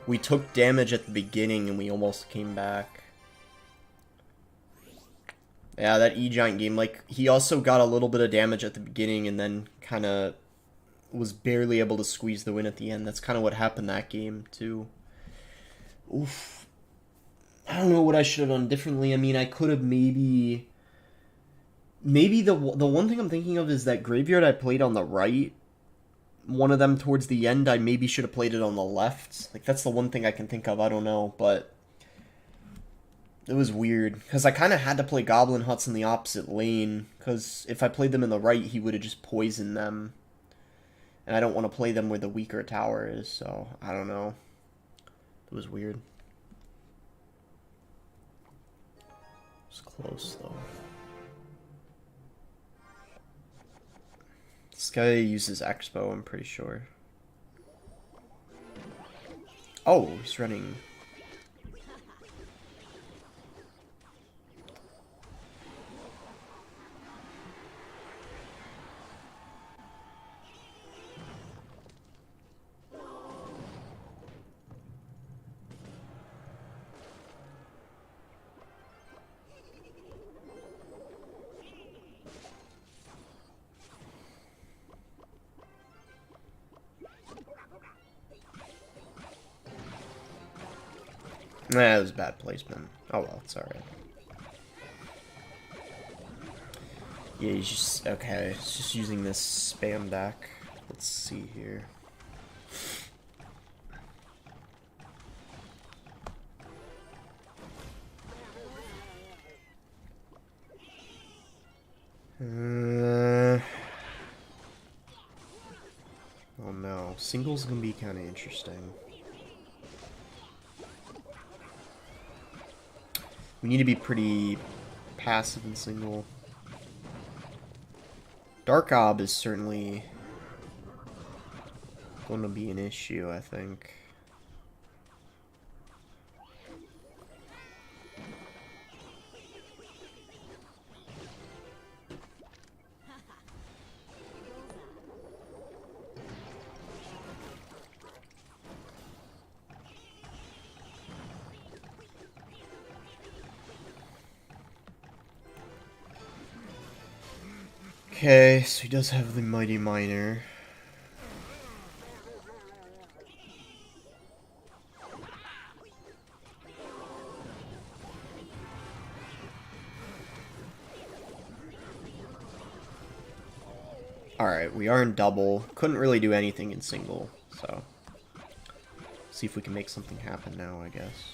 we took damage at the beginning and we almost came back. Yeah, that E-Giant game, like, he also got a little bit of damage at the beginning and then kind of was barely able to squeeze the win at the end. That's kind of what happened that game, too. Oof. I don't know what I should have done differently. I mean, I could have maybe the one thing I'm thinking of is that Graveyard I played on the right. One of them towards the end, I maybe should have played it on the left. Like, that's the one thing I can think of. I don't know, but it was weird. Because I kind of had to play Goblin Huts in the opposite lane. Because if I played them in the right, he would have just poisoned them. And I don't want to play them where the weaker tower is, so I don't know. It was weird. It's close, though. This guy uses Expo, I'm pretty sure. Oh, he's running. Nah, it was bad placement. Oh well, it's alright. Yeah, he's just... okay, he's just using this spam deck. Let's see here. Oh no, single's gonna be kind of interesting. We need to be pretty passive in single. Dark Ob is certainly going to be an issue, I think. Okay, so he does have the Mighty Miner. Alright, we are in double. Couldn't really do anything in single, so... see if we can make something happen now, I guess.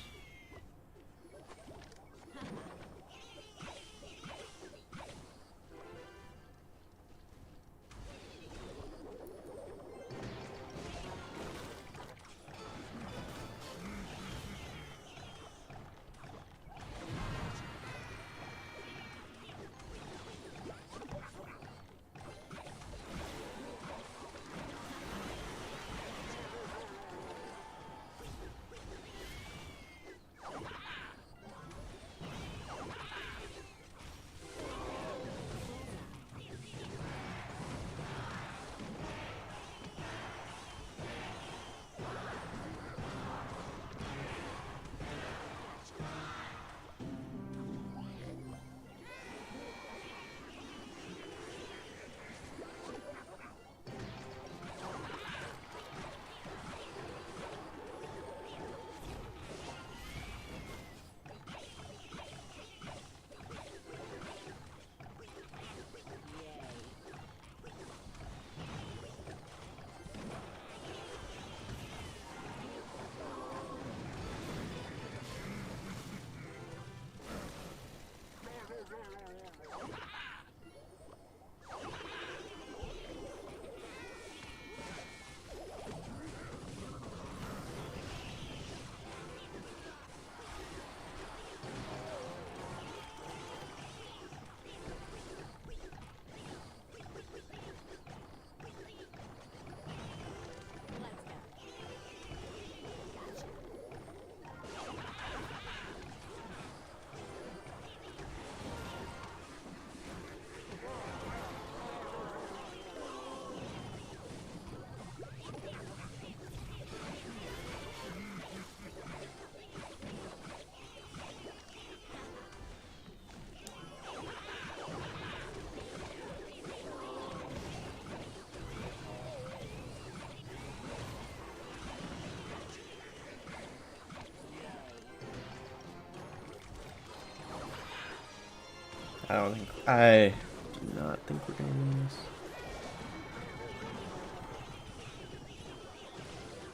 I do not think we're gonna win this.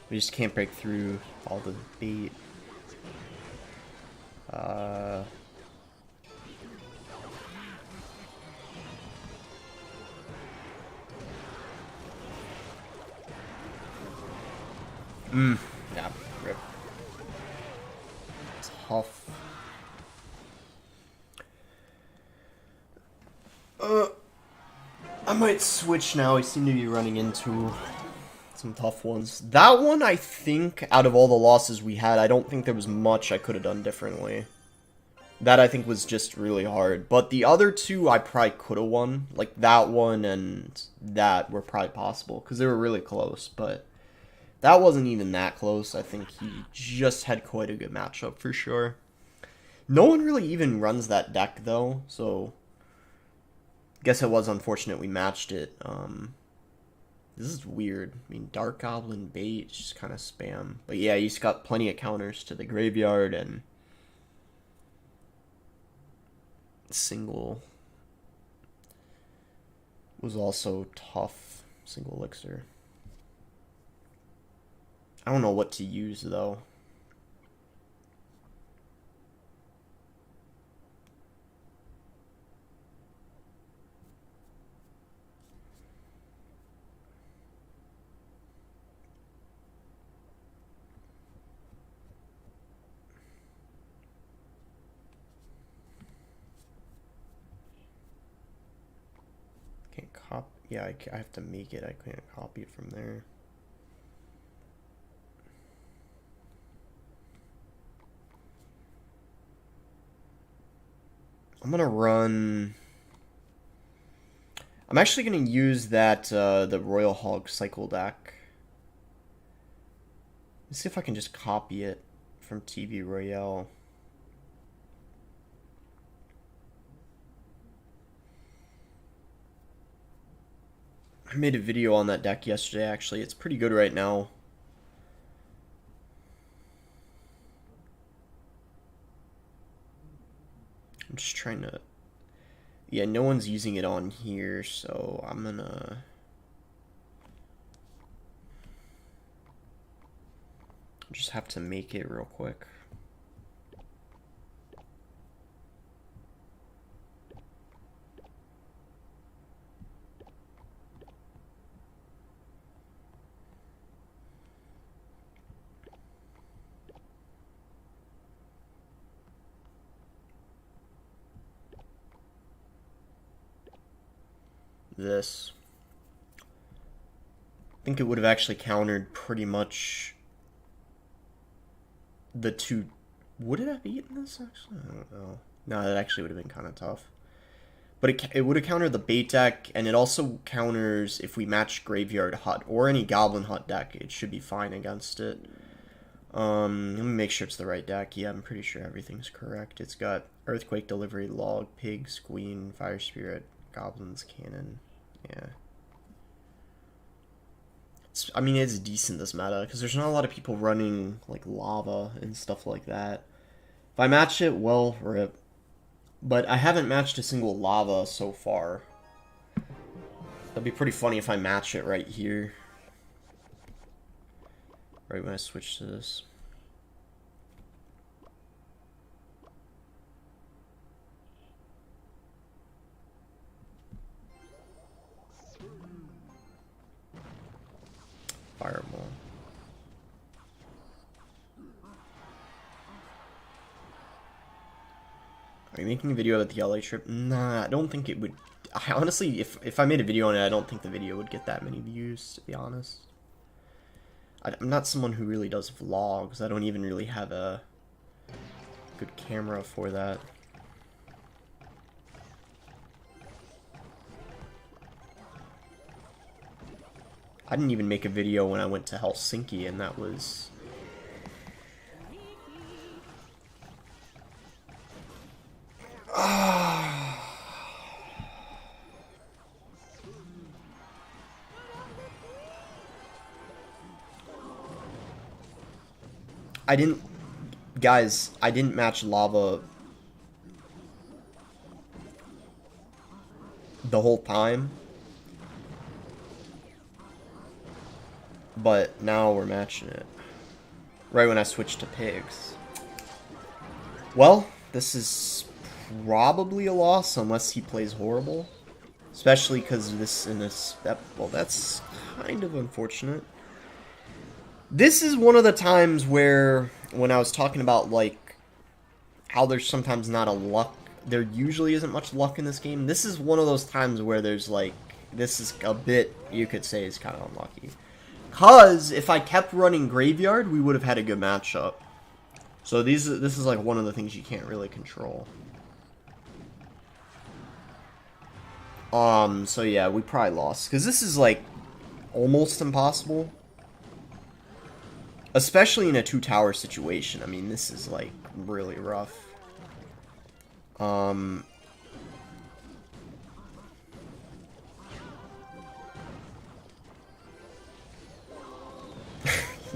We just can't break through all the bait. Yeah, rip. Tough. I might switch now. I seem to be running into some tough ones. That one, I think, out of all the losses we had, I don't think there was much I could have done differently. That, I think, was just really hard. But the other two, I probably could have won. Like, that one and that were probably possible, because they were really close. But that wasn't even that close. I think he just had quite a good matchup, for sure. No one really even runs that deck, though, so guess it was unfortunate we matched it. This is weird. I mean, Dark Goblin bait, just kind of spam. But yeah, he's got plenty of counters to the graveyard, and single was also tough. Single elixir. I don't know what to use, though. Can't copy. Yeah, I have to make it. I can't copy it from there. I'm gonna run. I'm actually gonna use that the Royal Hog cycle deck. Let's see if I can just copy it from TV Royale. I made a video on that deck yesterday, actually. It's pretty good right now. I'm just trying to... Yeah, no one's using it on here, so I'm gonna... just have to make it real quick. This. I think it would have actually countered pretty much the two. Would it have eaten this, actually? I don't know. No, that actually would have been kind of tough. But it would have countered the bait deck, and it also counters if we match Graveyard Hut or any Goblin Hut deck. It should be fine against it. Let me make sure it's the right deck. Yeah, I'm pretty sure everything's correct. It's got Earthquake, Delivery, Log, Pigs, Queen, Fire Spirit, Goblins, Cannon. Yeah. I mean, it's decent, this meta, because there's not a lot of people running, like, Lava and stuff like that. If I match it, well, rip. But I haven't matched a single Lava so far. That'd be pretty funny if I match it right here. Right when I switch to this. Fireball. Are you making a video about the LA trip? Nah, I don't think it would. I honestly, if I made a video on it, I don't think the video would get that many views, to be honest. I'm not someone who really does vlogs. I don't even really have a good camera for that. I didn't even make a video when I went to Helsinki, and that was... I didn't... Guys, I didn't match Lava... the whole time. But now we're matching it. Right when I switched to pigs. Well, this is probably a loss unless he plays horrible. Especially because well, that's kind of unfortunate. This is one of the times where, when I was talking about, like, how there's sometimes not a luck, there usually isn't much luck in this game. This is one of those times where there's, like, this is a bit, you could say, is kind of unlucky. Because if I kept running Graveyard, we would have had a good matchup. So this is, like, one of the things you can't really control. So yeah, we probably lost. Because this is, like, almost impossible. Especially in a two-tower situation. I mean, this is, like, really rough.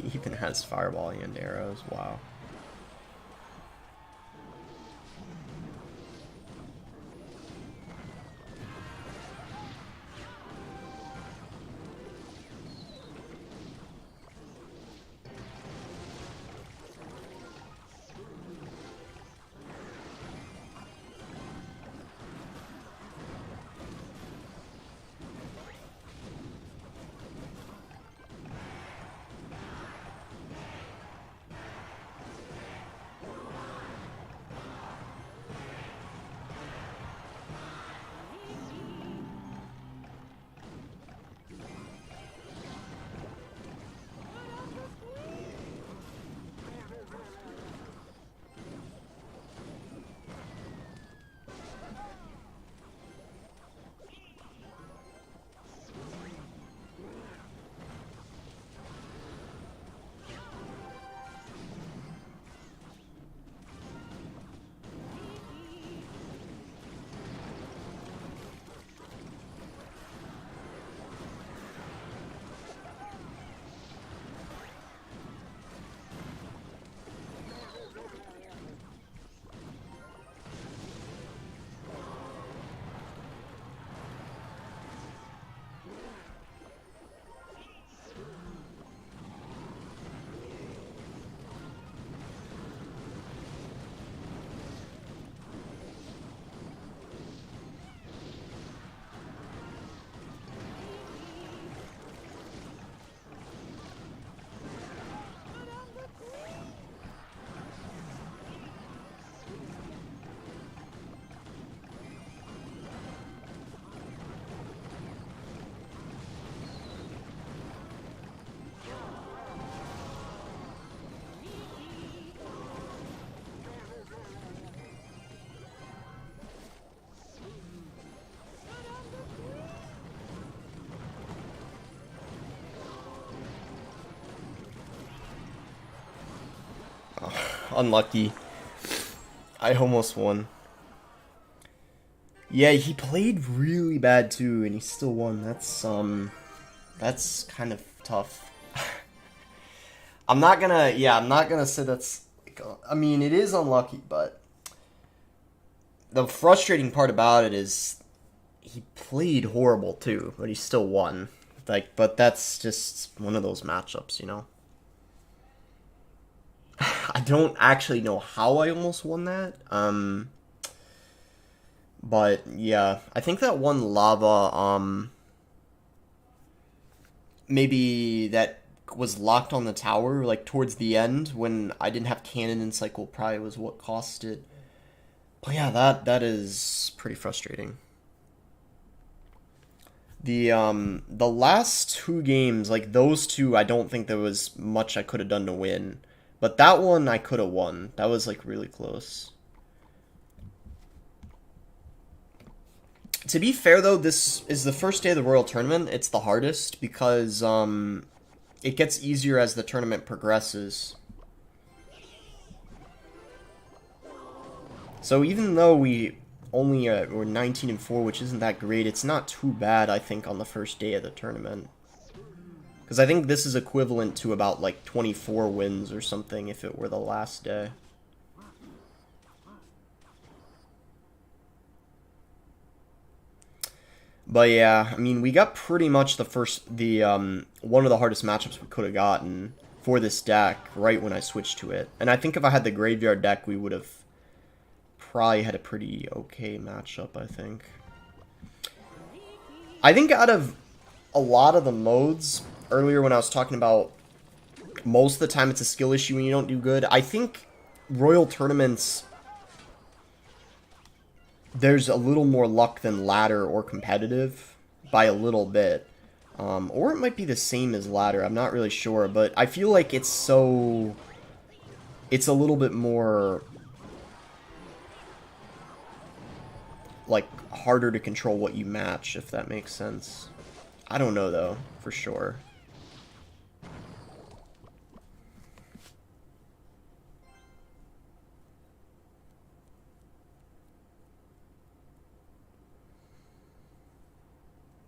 He even has Fireball and arrows. Wow. Unlucky. I almost won. Yeah, he played really bad too, and he still won. That's kind of tough. I'm not gonna say that's, I mean, it is unlucky, but the frustrating part about it is he played horrible too, but he still won. Like, but that's just one of those matchups, you know? I don't actually know how I almost won that. But yeah, I think that one lava, maybe that was locked on the tower, like towards the end when I didn't have cannon in cycle, probably was what cost it. But yeah, that is pretty frustrating. The last two games, like those two, I don't think there was much I could have done to win. But that one I could have won. That was like really close. To be fair though, this is the first day of the Royal Tournament. It's the hardest because it gets easier as the tournament progresses. So even though we only were 19-4, which isn't that great, it's not too bad, I think, on the first day of the tournament. Because I think this is equivalent to about, like, 24 wins or something if it were the last day. But yeah, I mean, we got pretty much one of the hardest matchups we could have gotten for this deck right when I switched to it. And I think if I had the graveyard deck, we would have probably had a pretty okay matchup, I think. I think out of a lot of the modes, earlier when I was talking about most of the time it's a skill issue when you don't do good, I think Royal Tournaments, there's a little more luck than ladder or competitive by a little bit. Or it might be the same as ladder, I'm not really sure, but I feel like it's a little bit more like harder to control what you match, if that makes sense. I don't know though, for sure.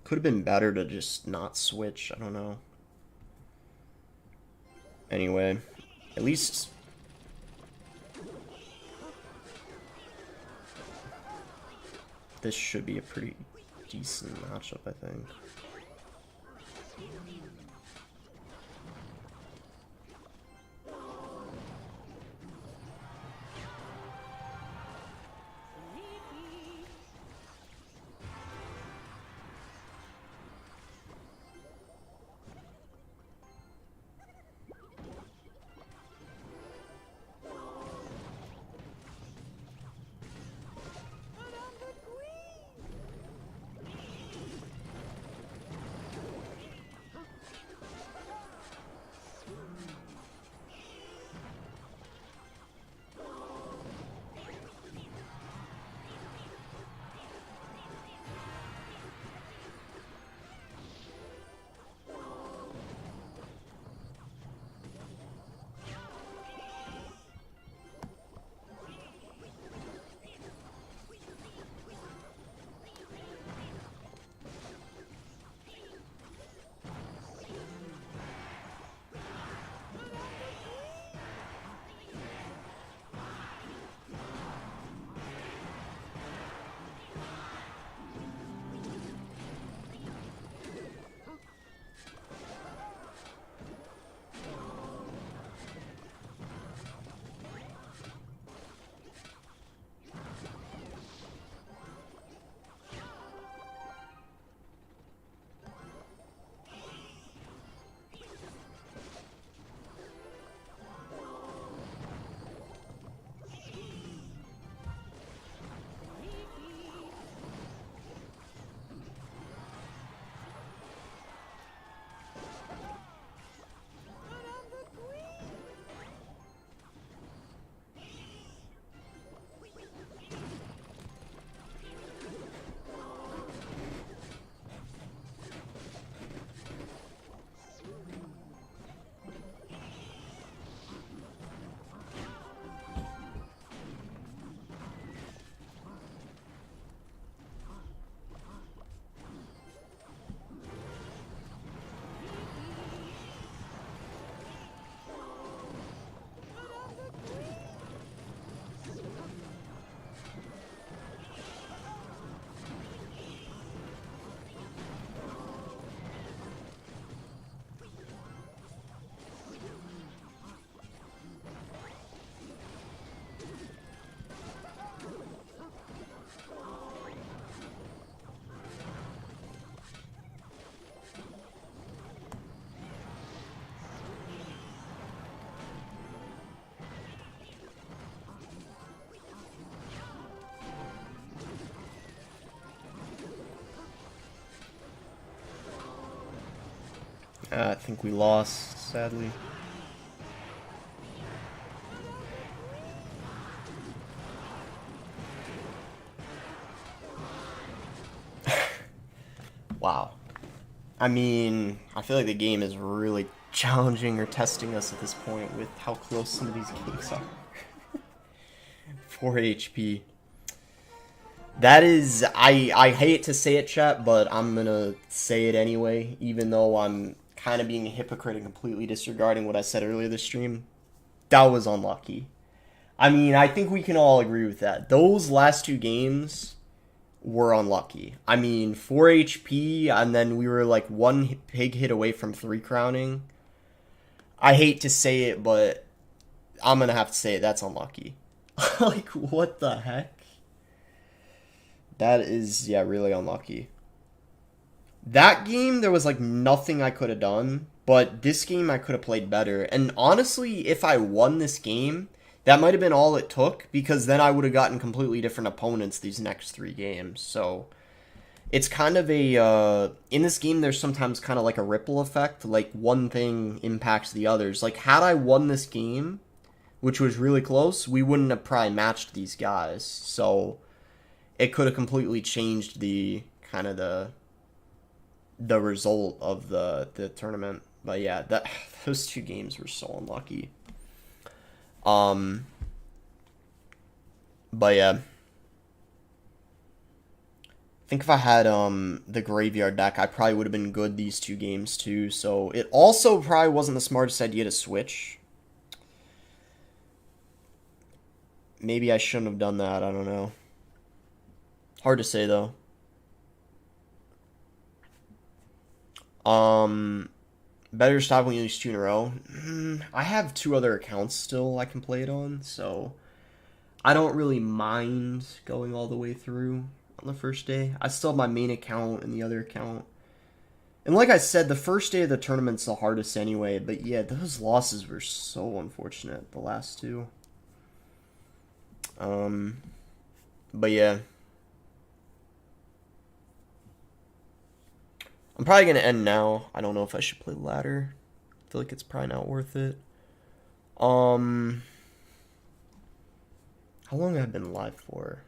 Could have been better to just not switch, I don't know. Anyway, at least this should be a pretty decent matchup, I think. I think we lost, sadly. Wow. I mean, I feel like the game is really challenging or testing us at this point with how close some of these games are. 4 HP. That is, I hate to say it, chat, but I'm gonna say it anyway, even though I'm kind of being a hypocrite and completely disregarding what I said earlier this stream. That was unlucky. I mean, I think we can all agree with that. Those last two games, were unlucky. I mean, 4 HP, and then we were like one pig hit away from 3 crowning. I hate to say it, but I'm gonna have to say it. That's unlucky. Like, what the heck? That is, yeah, really unlucky. That game, there was like nothing I could have done, but this game I could have played better. And honestly, if I won this game, that might have been all it took, because then I would have gotten completely different opponents these next 3 games. So it's kind of a in this game there's sometimes kind of like a ripple effect, like one thing impacts the others. Like, had I won this game, which was really close, we wouldn't have probably matched these guys. So it could have completely changed the kind of the result of the tournament. But yeah, that those 2 games were so unlucky. But yeah, I think if I had the graveyard deck, I probably would have been good these 2 games too. So it also probably wasn't the smartest idea to switch. Maybe I shouldn't have done that. I don't know. Hard to say though. Better stop when you lose 2 in a row. I have 2 other accounts still I can play it on, so I don't really mind going all the way through on the first day. I still have my main account and the other account. And like I said, the first day of the tournament's the hardest anyway, but yeah, those losses were so unfortunate, the last 2. But yeah. I'm probably going to end now. I don't know if I should play ladder. I feel like it's probably not worth it. How long have I been live for?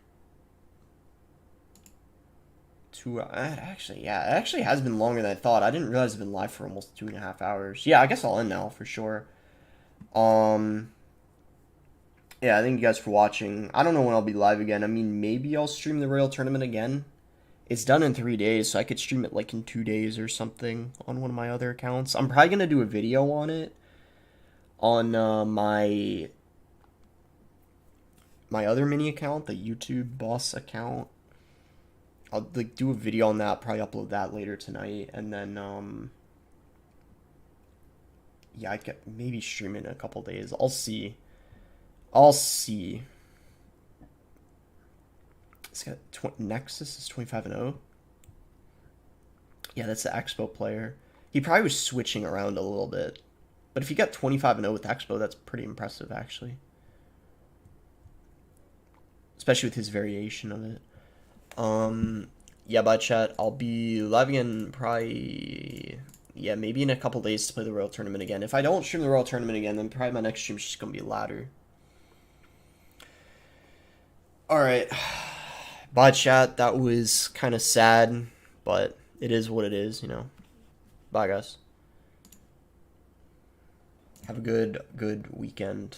2 hours. Actually, yeah, it actually has been longer than I thought. I didn't realize I've been live for almost 2.5 hours. Yeah, I guess I'll end now for sure. Yeah, thank you guys for watching. I don't know when I'll be live again. I mean, maybe I'll stream the Royale tournament again. It's done in 3 days, so I could stream it like in 2 days or something on one of my other accounts. I'm probably going to do a video on it on my other mini account, the YouTube boss account. I'll like do a video on that, probably upload that later tonight, and then yeah, I could maybe stream it in a couple days. I'll see. It's got Nexus is 25-0. Yeah, that's the Expo player. He probably was switching around a little bit. But if he got 25-0 with Expo, that's pretty impressive, actually. Especially with his variation of it. Yeah, bye, chat. I'll be live again probably... Yeah, maybe in a couple days to play the Royale Tournament again. If I don't stream the Royale Tournament again, then probably my next stream is just going to be ladder. Alright. Bye, chat. That was kind of sad, but it is what it is, you know. Bye, guys. Have a good weekend.